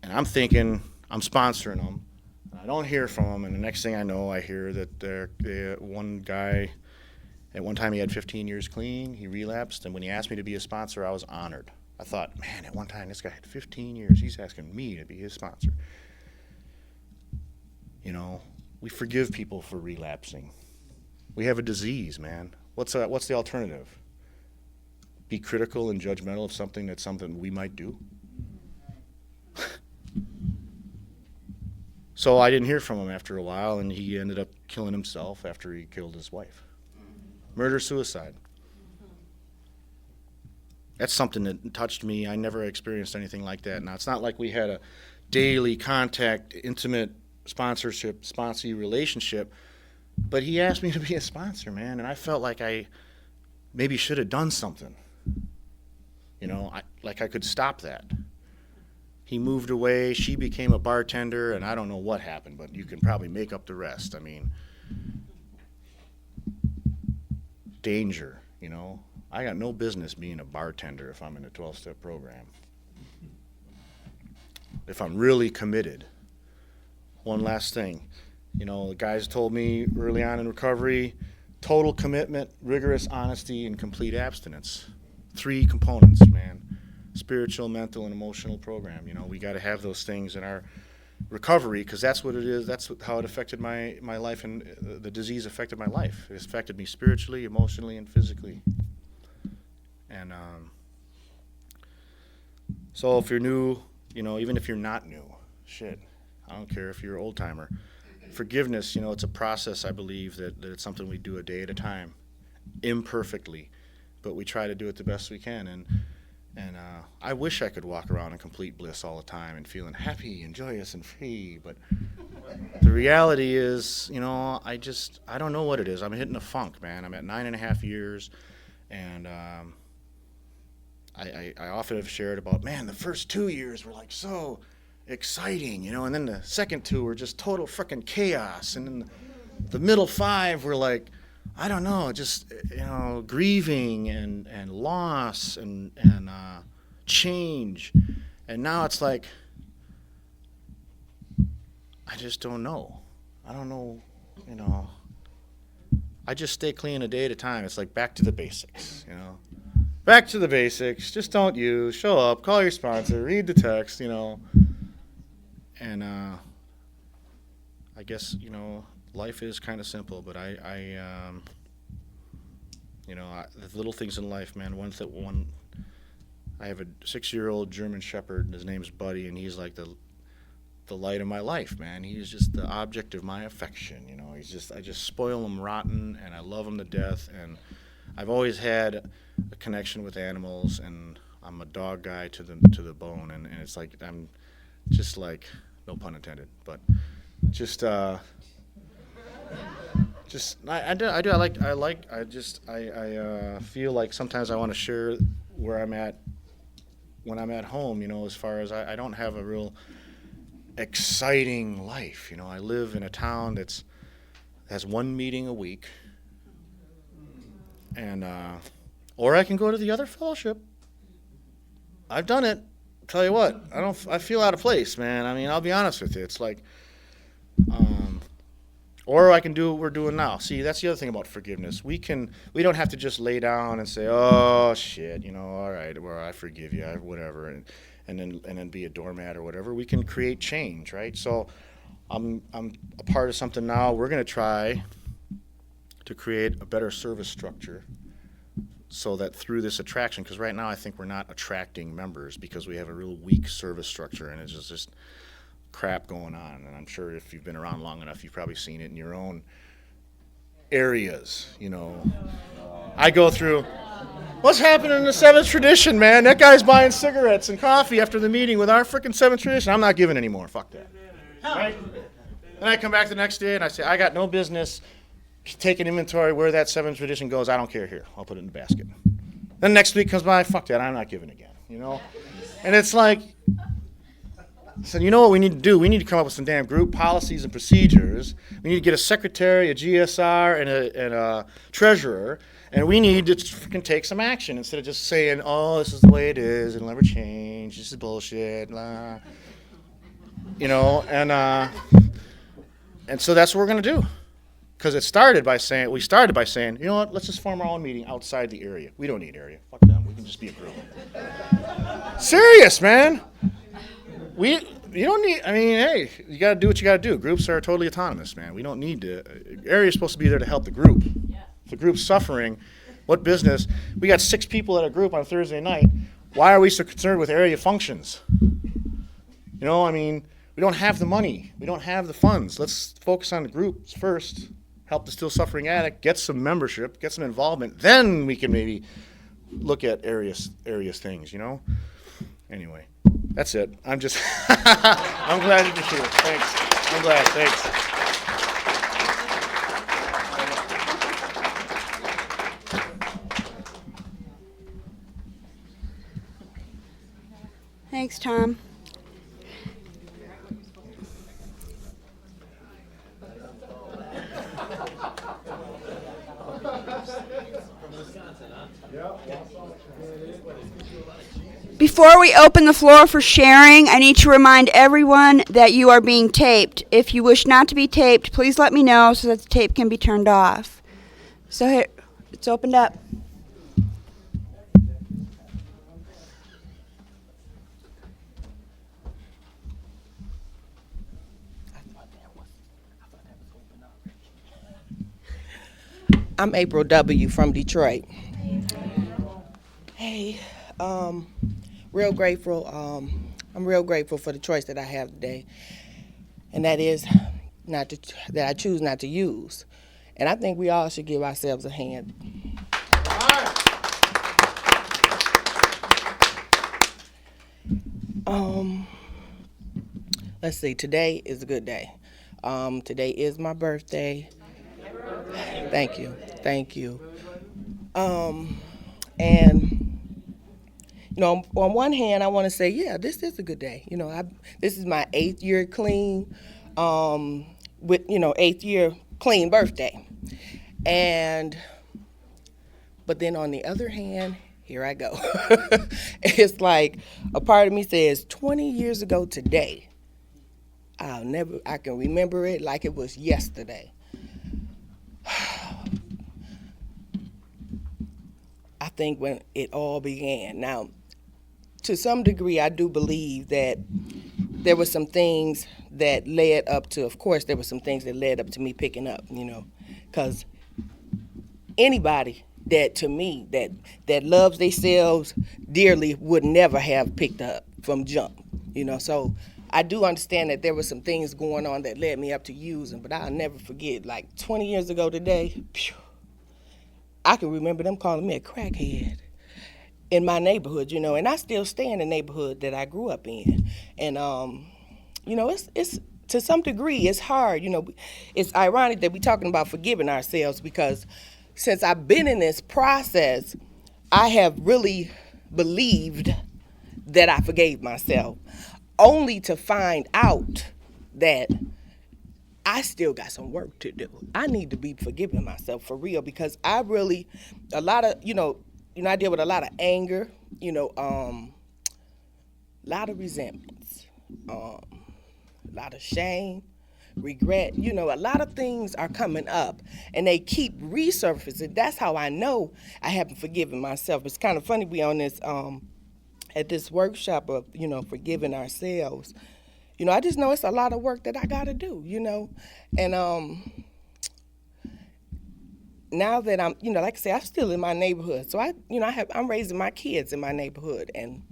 and I'm thinking I'm sponsoring them, and I don't hear from them, and the next thing I know, I hear that one guy, at one time he had 15 years clean, he relapsed, and when he asked me to be a sponsor, I was honored. I thought, man, at one time this guy had 15 years, he's asking me to be his sponsor. We forgive people for relapsing. We have a disease, man. What's the alternative? Be critical and judgmental of something we might do? So I didn't hear from him after a while, and he ended up killing himself after he killed his wife. Murder-suicide. That's something that touched me. I never experienced anything like that. Now, it's not like we had a daily contact, intimate sponsee relationship, but he asked me to be a sponsor, man, and I felt like I maybe should have done something. Like I could stop that. He moved away, she became a bartender, and I don't know what happened, but you can probably make up the rest. Danger, I got no business being a bartender if I'm in a 12-step program. If I'm really committed. One last thing, the guys told me early on in recovery, total commitment, rigorous honesty, and complete abstinence. 3 components, man. spiritual, mental, and emotional program. You know, we got to have those things in our recovery, because that's what it is. That's how it affected my life, and the disease affected my life. It affected me spiritually, emotionally, and physically. And so if you're new, you know, even if you're not new, shit, I don't care if you're an old timer. Forgiveness, you know, it's a process. I believe that it's something we do a day at a time, imperfectly, but we try to do it the best we can. And I wish I could walk around in complete bliss all the time and feeling happy and joyous and free, but the reality is, you know, I don't know what it is. I'm hitting a funk, man. I'm at 9.5 years, and I often have shared about, man, the first 2 years were like so exciting, you know, and then the second 2 were just total freaking chaos, and then the middle 5 were like, I don't know, just, you know, grieving and loss and change. And now it's like, I just don't know. I don't know, you know. I just stay clean a day at a time. It's like back to the basics, you know. Back to the basics. Just don't use, show up, call your sponsor, read the text, you know. And I guess, you know, life is kind of simple, but you know, the little things in life, man. I have a 6-year-old German Shepherd, and his name's Buddy, and he's like the light of my life, man. He's just the object of my affection, you know. I just spoil him rotten, and I love him to death, and I've always had a connection with animals, and I'm a dog guy to the bone, and it's like I'm just like, no pun intended, but just I feel like sometimes I want to share where I'm at when I'm at home, you know, as far as I don't have a real exciting life, you know. I live in a town that has 1 meeting a week, and or I can go to the other fellowship. I've done it. Tell you what, I feel out of place, man. I mean, I'll be honest with you. It's like, or I can do what we're doing now. See, that's the other thing about forgiveness. We don't have to just lay down and say, oh shit, you know, all right, well, I forgive you, whatever, and then be a doormat or whatever. We can create change, right? So I'm a part of something now. We're going to try to create a better service structure, so that through this attraction, because right now I think we're not attracting members because we have a real weak service structure, and it's just crap going on. And I'm sure if you've been around long enough, you've probably seen it in your own areas, you know. I go through, what's happening in the 7th tradition, man? That guy's buying cigarettes and coffee after the meeting with our freaking 7th tradition. I'm not giving anymore. Fuck that. Right? Then I come back the next day and I say, I got no business taking inventory where that 7th tradition goes. I don't care. Here, I'll put it in the basket. Then next week comes by, fuck that, I'm not giving again, you know. And it's like, so you know what we need to do? We need to come up with some damn group policies and procedures. We need to get a secretary, a GSR, and a treasurer, and we need to freaking take some action instead of just saying, oh, this is the way it is, it'll never change, this is bullshit, blah. You know, and so that's what we're going to do. Because we started by saying, you know what, let's just form our own meeting outside the area. We don't need area. Fuck them. We can just be a group. Serious, man. You don't need, I mean, hey, you got to do what you got to do. Groups are totally autonomous, man. We don't need to, area is supposed to be there to help the group. Yeah. If the group's suffering, what business? We got 6 people at a group on Thursday night. Why are we so concerned with area functions? You know, I mean, we don't have the money. We don't have the funds. Let's focus on the groups first. Help the still suffering addict, get some membership, get some involvement, then we can maybe look at various things, you know? Anyway, that's it. I'm just, I'm glad to be here. Thanks. I'm glad. Thanks. Thanks, Tom. Before we open the floor for sharing, I need to remind everyone that you are being taped. If you wish not to be taped, please let me know so that the tape can be turned off. So here, it's opened up. I'm April W. from Detroit. Hey, real grateful. I'm real grateful for the choice that I have today, and that is that I choose not to use. And I think we all should give ourselves a hand. Let's see. Today is a good day. Today is my birthday. Thank you. Thank you. And on one hand, I want to say, yeah, this is a good day. This is my 8th year clean, with 8th year clean birthday. But then on the other hand, here I go. It's like a part of me says 20 years ago today, I can remember it like it was yesterday. I think when it all began. Now, to some degree, I do believe that there were some things that led up to, of course, there were some things that led up to me picking up, because anybody that, to me, that loves themselves dearly would never have picked up from jump, So I do understand that there were some things going on that led me up to using, but I'll never forget, like 20 years ago today, I can remember them calling me a crackhead in my neighborhood, and I still stay in the neighborhood that I grew up in. And, it's to some degree, it's hard. It's ironic that we're talking about forgiving ourselves, because since I've been in this process, I have really believed that I forgave myself, only to find out that I still got some work to do. I need to be forgiving myself for real, because I deal with a lot of anger, a lot of resentments, a lot of shame, regret. A lot of things are coming up, and they keep resurfacing. That's how I know I haven't forgiven myself. It's kind of funny, we on this at this workshop of forgiving ourselves. I just know it's a lot of work that I got to do, and now that I'm, like I say, I'm still in my neighborhood. So I'm raising my kids in my neighborhood, and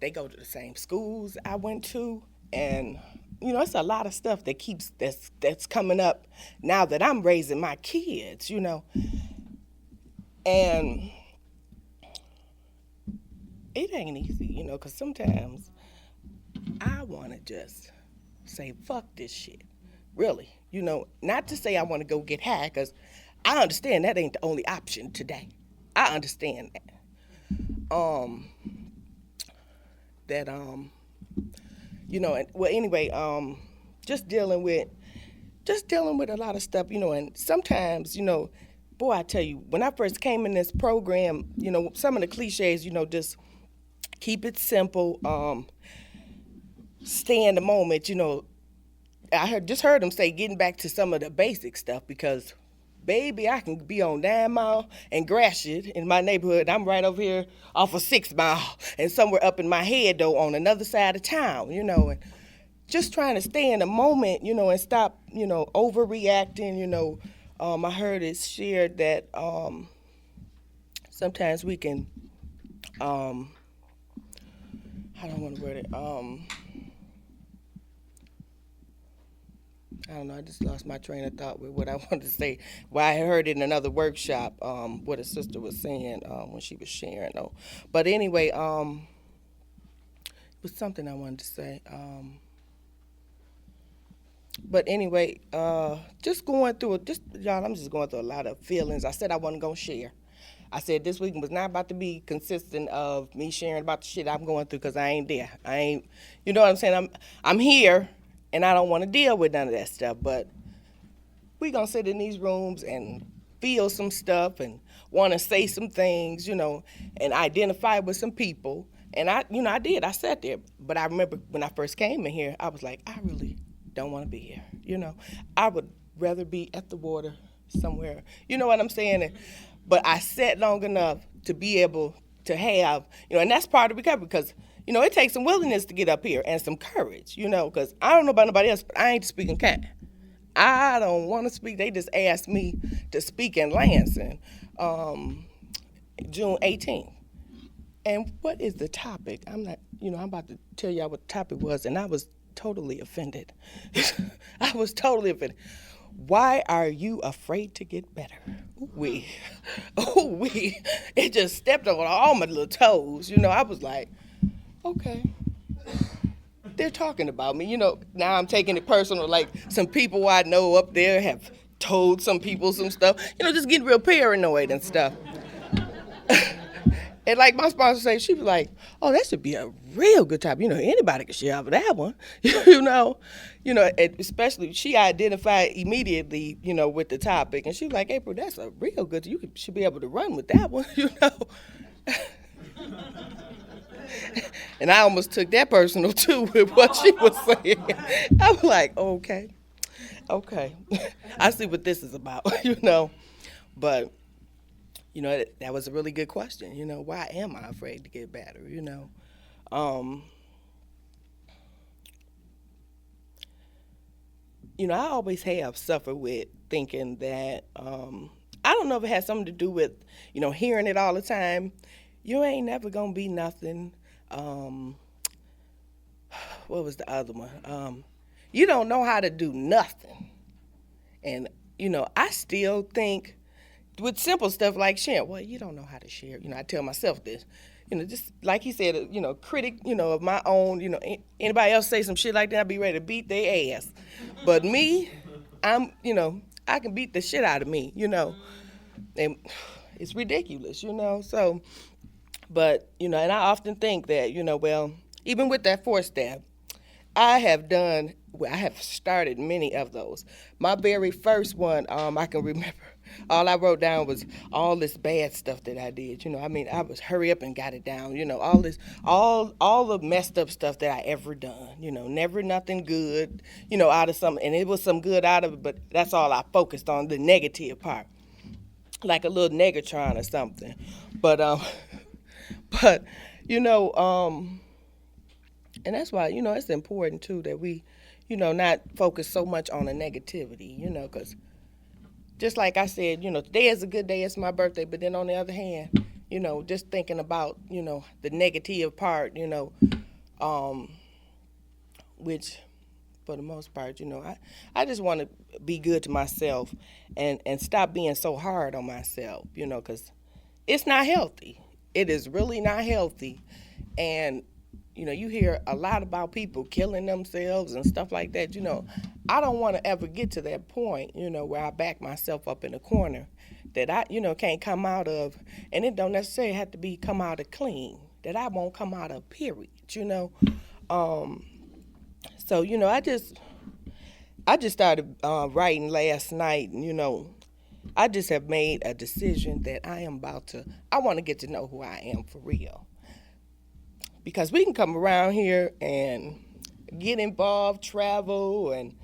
they go to the same schools I went to, and it's a lot of stuff that's coming up now that I'm raising my kids, and it ain't easy, because sometimes I want to just say, fuck this shit, really, not to say I want to go get high, because I understand that ain't the only option today. I understand that. Just dealing with a lot of stuff, and sometimes, boy, I tell you, when I first came in this program, some of the cliches, just keep it simple, stay in the moment, I just heard them say getting back to some of the basic stuff, because baby, I can be on 9 Mile and Gratiot in my neighborhood. I'm right over here off of 6 Mile, and somewhere up in my head, though, on another side of town, and just trying to stay in the moment, and stop, overreacting, I heard it shared that sometimes we can, I don't want to word it, I don't know, I just lost my train of thought with what I wanted to say. Well, I heard it in another workshop, what a sister was saying when she was sharing, though. But anyway, it was something I wanted to say. But anyway, just going through it, y'all, I'm just going through a lot of feelings. I said I wasn't going to share. I said this week was not about to be consistent of me sharing about the shit I'm going through, because I ain't there. I ain't, you know what I'm saying? I'm here, and I don't want to deal with none of that stuff, but we going to sit in these rooms and feel some stuff and want to say some things, and identify with some people. And I did. I sat there. But I remember when I first came in here, I was like, I really don't want to be here. I would rather be at the water somewhere. You know what I'm saying? But I sat long enough to be able to have, and that's part of recovery, because it takes some willingness to get up here and some courage, because I don't know about nobody else, but I ain't speaking cat. I don't want to speak. They just asked me to speak in Lansing, June 18th. And what is the topic? I'm about to tell y'all what the topic was, and I was totally offended. I was totally offended. Why are you afraid to get better? We. It just stepped on all my little toes. I was like, okay. They're talking about me. Now I'm taking it personal. Like some people I know up there have told some people some stuff. Just getting real paranoid and stuff. And like my sponsor said, she was like, "Oh, that should be a real good topic. Anybody can share over that one. And especially she identified immediately, with the topic, and she was like, April, that's a real good. Should be able to run with that one, And I almost took that personal too with what she was saying. I was like, okay, I see what this is about, But that was a really good question. Why am I afraid to get better? I always have suffered with thinking that I don't know if it has something to do with hearing it all the time. You ain't never gonna be nothing. What was the other one? You don't know how to do nothing. And I still think with simple stuff like sharing, well, you don't know how to share. I tell myself this, just like he said, critic, of my own, anybody else say some shit like that, I'd be ready to beat their ass. But me, I'm, I can beat the shit out of me, and it's ridiculous, so, but, and I often think that, well, even with that 4-step, I have started many of those. My very first one, I can remember, all I wrote down was all this bad stuff that I did. I was hurry up and got it down. All the messed up stuff that I ever done. Never nothing good, out of something. And it was some good out of it, but that's all I focused on, the negative part. Like a little negatron or something. But, and that's why, it's important, too, that we, not focus so much on the negativity, because just like I said, today is a good day, it's my birthday, but then on the other hand, just thinking about, the negative part, which for the most part, I just want to be good to myself and stop being so hard on myself, because it's not healthy. It is really not healthy. And you hear a lot about people killing themselves and stuff like that. I don't want to ever get to that point, where I back myself up in a corner that I, can't come out of. And it don't necessarily have to be come out of clean, that I won't come out of, period, So, I just started writing last night, and, I just have made a decision that I want to get to know who I am for real. Because we can come around here and get involved, travel, and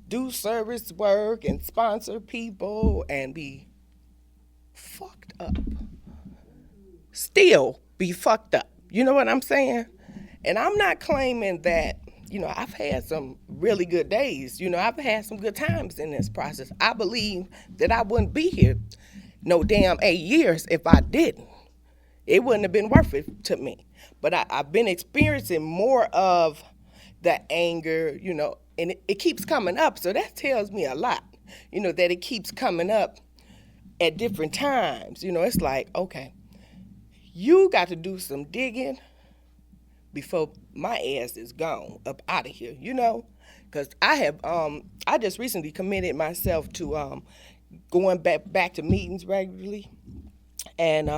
do service work and sponsor people and be fucked up. Still be fucked up. You know what I'm saying? And I'm not claiming that, I've had some really good days. I've had some good times in this process. I believe that I wouldn't be here no damn 8 years if I didn't. It wouldn't have been worth it to me. But I've been experiencing more of the anger, and it keeps coming up. So that tells me a lot, that it keeps coming up at different times. It's like, okay, you got to do some digging before my ass is gone up out of here, because I just recently committed myself to going back to meetings regularly and,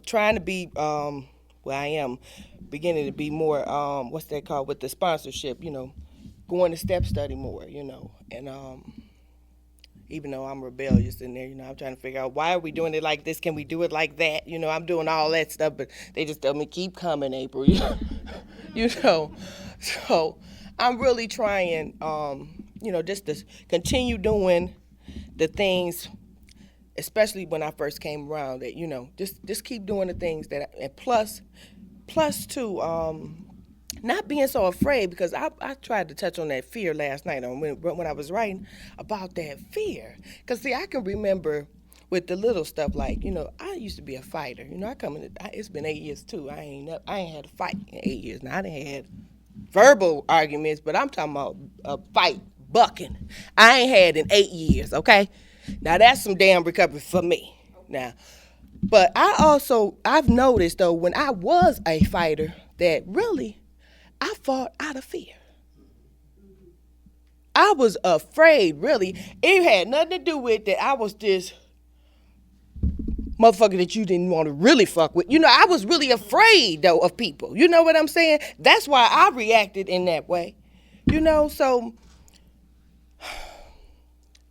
trying to be, I am beginning to be more, what's that called, with the sponsorship, going to step study more, and even though I'm rebellious in there, I'm trying to figure out why are we doing it like this? Can we do it like that? I'm doing all that stuff, but they just tell me, keep coming, April, So I'm really trying, just to continue doing the things, especially when I first came around, that, just keep doing the things that, and plus too, not being so afraid, because I tried to touch on that fear last night when I was writing about that fear. Because, see, I can remember with the little stuff, like, I used to be a fighter. It's been 8 years, too. I ain't had a fight in 8 years. Now, I done had verbal arguments, but I'm talking about a fight, bucking. I ain't had in 8 years, okay? Now, that's some damn recovery for me. Now, but I've noticed, though, when I was a fighter, that really I fought out of fear. I was afraid, really. It had nothing to do with that I was this motherfucker that you didn't want to really fuck with. I was really afraid, though, of people. You know what I'm saying? That's why I reacted in that way. So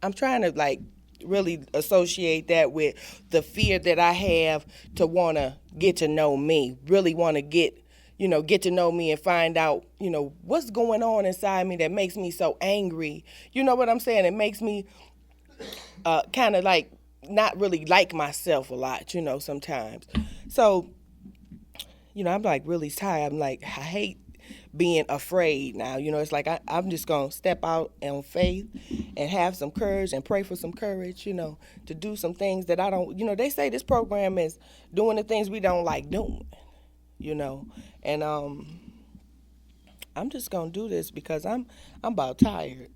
I'm trying to, like, really associate that with the fear that I have to want to get to know me, really want to get to know me and find out, what's going on inside me that makes me so angry. You know what I'm saying? It makes me kind of like not really like myself a lot, sometimes. So, I'm like really tired. I'm like, I hate being afraid now. It's like I'm just going to step out on faith and have some courage and pray for some courage, to do some things that I don't, they say this program is doing the things we don't like doing, and I'm just going to do this because I'm about tired,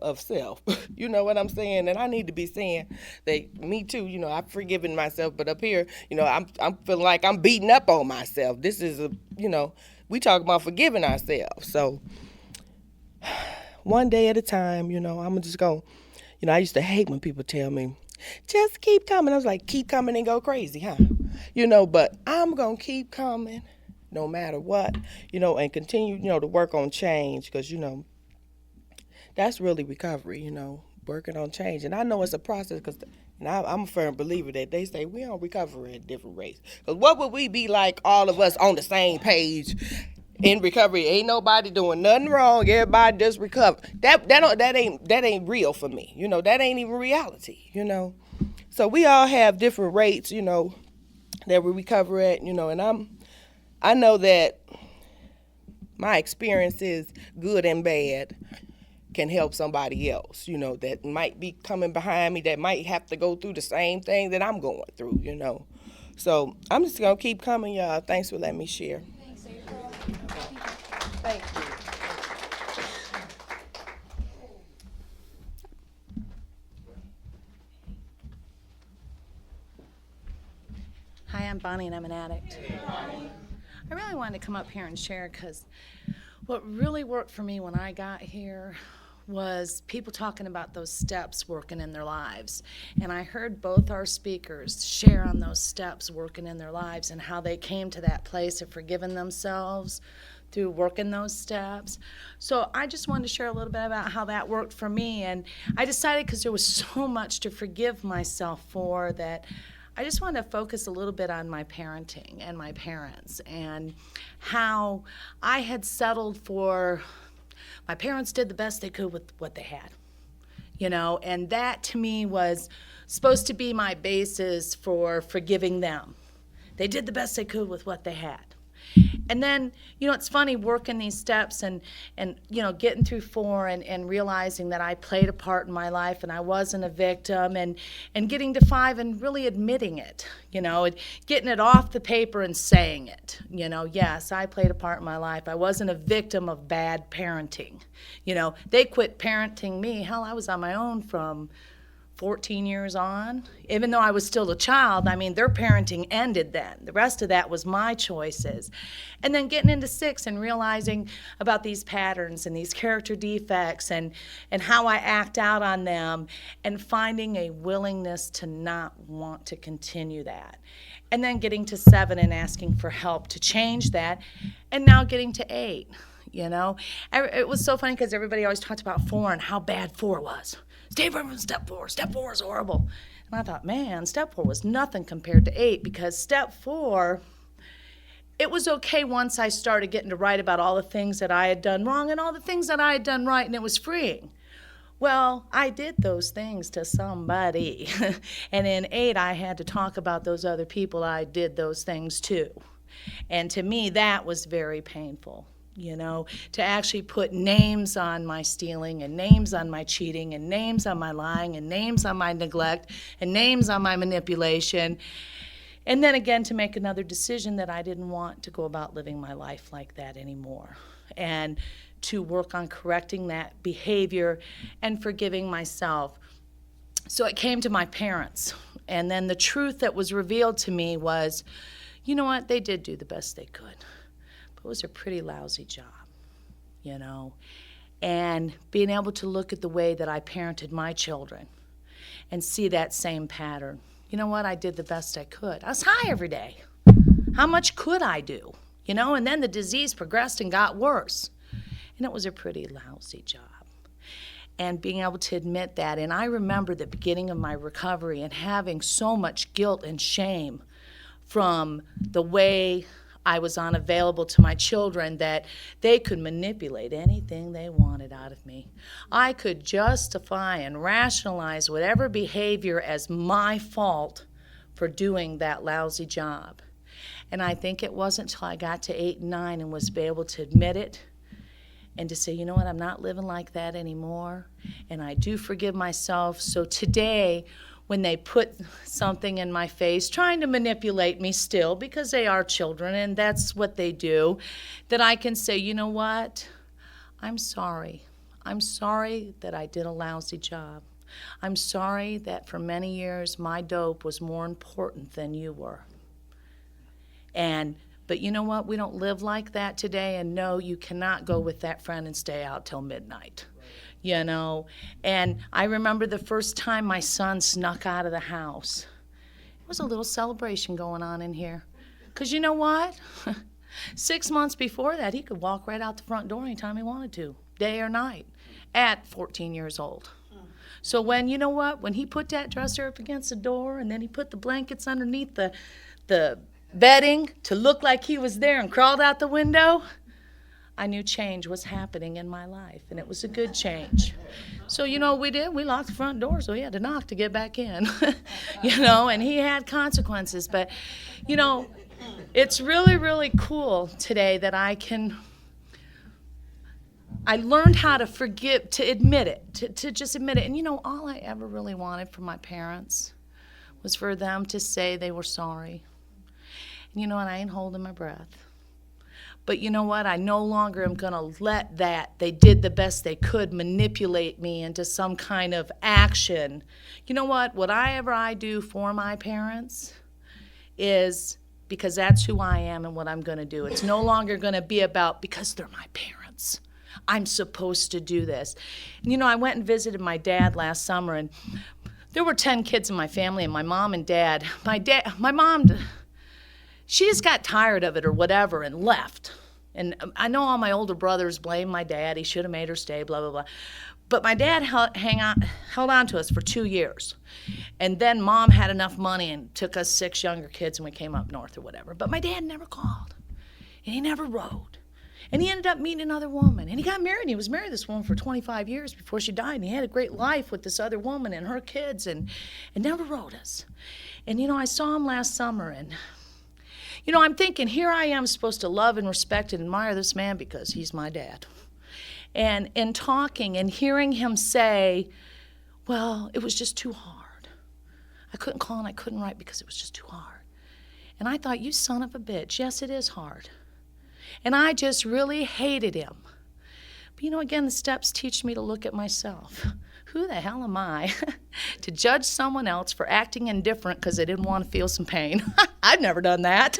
of self. You know what I'm saying? And I need to be saying that me too, I've forgiven myself, but up here, I'm feeling like I'm beating up on myself. This is we talk about forgiving ourselves. So one day at a time, I'm just going to, I used to hate when people tell me, just keep coming. I was like, keep coming and go crazy, huh? But I'm going to keep coming no matter what, and continue, to work on change, because, that's really recovery, working on change. And I know it's a process, because I'm a firm believer that they say we don't recover at different rates. Because what would we be like, all of us on the same page in recovery? Ain't nobody doing nothing wrong. Everybody just recover. That ain't real for me. That ain't even reality. So we all have different rates, that we recover at. And I know that my experiences, good and bad, can help somebody else, that might be coming behind me, that might have to go through the same thing that I'm going through, So I'm just going to keep coming, y'all. Thanks for letting me share. Thanks, April. Thank you. Hi, I'm Bonnie, and I'm an addict. I really wanted to come up here and share because what really worked for me when I got here was people talking about those steps working in their lives. And I heard both our speakers share on those steps working in their lives and how they came to that place of forgiving themselves through working those steps. So I just wanted to share a little bit about how that worked for me. And I decided, because there was so much to forgive myself for, that I just wanted to focus a little bit on my parenting and my parents and how I had settled for, my parents did the best they could with what they had, and that to me was supposed to be my basis for forgiving them. They did the best they could with what they had. And then, it's funny working these steps and getting through 4 and realizing that I played a part in my life and I wasn't a victim, and getting to 5 and really admitting it, getting it off the paper and saying it, yes, I played a part in my life. I wasn't a victim of bad parenting. They quit parenting me. Hell, I was on my own from 14 years on. Even though I was still a child, their parenting ended then. The rest of that was my choices. And then getting into 6 and realizing about these patterns and these character defects and how I act out on them, and finding a willingness to not want to continue that. And then getting to 7 and asking for help to change that. And now getting to 8, It was so funny because everybody always talked about 4 and how bad 4 was. Stay away from step 4. Step 4 is horrible. And I thought, man, step 4 was nothing compared to 8, because step 4, it was okay once I started getting to write about all the things that I had done wrong and all the things that I had done right, and it was freeing. Well, I did those things to somebody. And in 8, I had to talk about those other people I did those things to. And to me, that was very painful. to actually put names on my stealing and names on my cheating and names on my lying and names on my neglect and names on my manipulation. And then again, to make another decision that I didn't want to go about living my life like that anymore. And to work on correcting that behavior and forgiving myself. So it came to my parents. And then the truth that was revealed to me was, you know what, they did do the best they could. But it was a pretty lousy job, And being able to look at the way that I parented my children and see that same pattern. You know what, I did the best I could. I was high every day. How much could I do? And then the disease progressed and got worse. And it was a pretty lousy job. And being able to admit that. And I remember the beginning of my recovery and having so much guilt and shame from the way I was unavailable to my children that they could manipulate anything they wanted out of me. I could justify and rationalize whatever behavior as my fault for doing that lousy job. And I think it wasn't until I got to 8 and 9 and was able to admit it and to say, you know what, I'm not living like that anymore, and I do forgive myself. So today, when they put something in my face, trying to manipulate me still, because they are children and that's what they do, that I can say, you know what, I'm sorry. I'm sorry that I did a lousy job. I'm sorry that for many years my dope was more important than you were. But you know what? We don't live like that today, and no, you cannot go with that friend and stay out till midnight, And I remember the first time my son snuck out of the house. It was a little celebration going on in here. Because you know what? 6 months before that, he could walk right out the front door anytime he wanted to, day or night, at 14 years old. So when he put that dresser up against the door, and then he put the blankets underneath the bedding to look like he was there and crawled out the window, I knew change was happening in my life, and it was a good change. So what we did? We locked the front door, so he had to knock to get back in, and he had consequences. But, it's really, really cool today that I learned how to forgive, to admit it, to just admit it. And, all I ever really wanted from my parents was for them to say they were sorry. And I ain't holding my breath. But you know what? I no longer am going to let that they did the best they could manipulate me into some kind of action. You know what? Whatever I do for my parents is because that's who I am and what I'm going to do. It's no longer going to be about because they're my parents. I'm supposed to do this. And I went and visited my dad last summer, and there were 10 kids in my family, and my mom and dad. My mom, she just got tired of it or whatever and left. And I know all my older brothers blame my dad. He should have made her stay, blah, blah, blah. But my dad held on to us for 2 years. And then Mom had enough money and took us 6 younger kids, and we came up north or whatever. But my dad never called, and he never wrote. And he ended up meeting another woman, and he got married. He was married to this woman for 25 years before she died, and he had a great life with this other woman and her kids, and never wrote us. And, I saw him last summer, and I'm thinking, here I am supposed to love and respect and admire this man because he's my dad. And in talking and hearing him say, well, it was just too hard. I couldn't call and I couldn't write because it was just too hard. And I thought, you son of a bitch, yes, it is hard. And I just really hated him. But again, the steps teach me to look at myself. Who the hell am I to judge someone else for acting indifferent because they didn't want to feel some pain? I've never done that.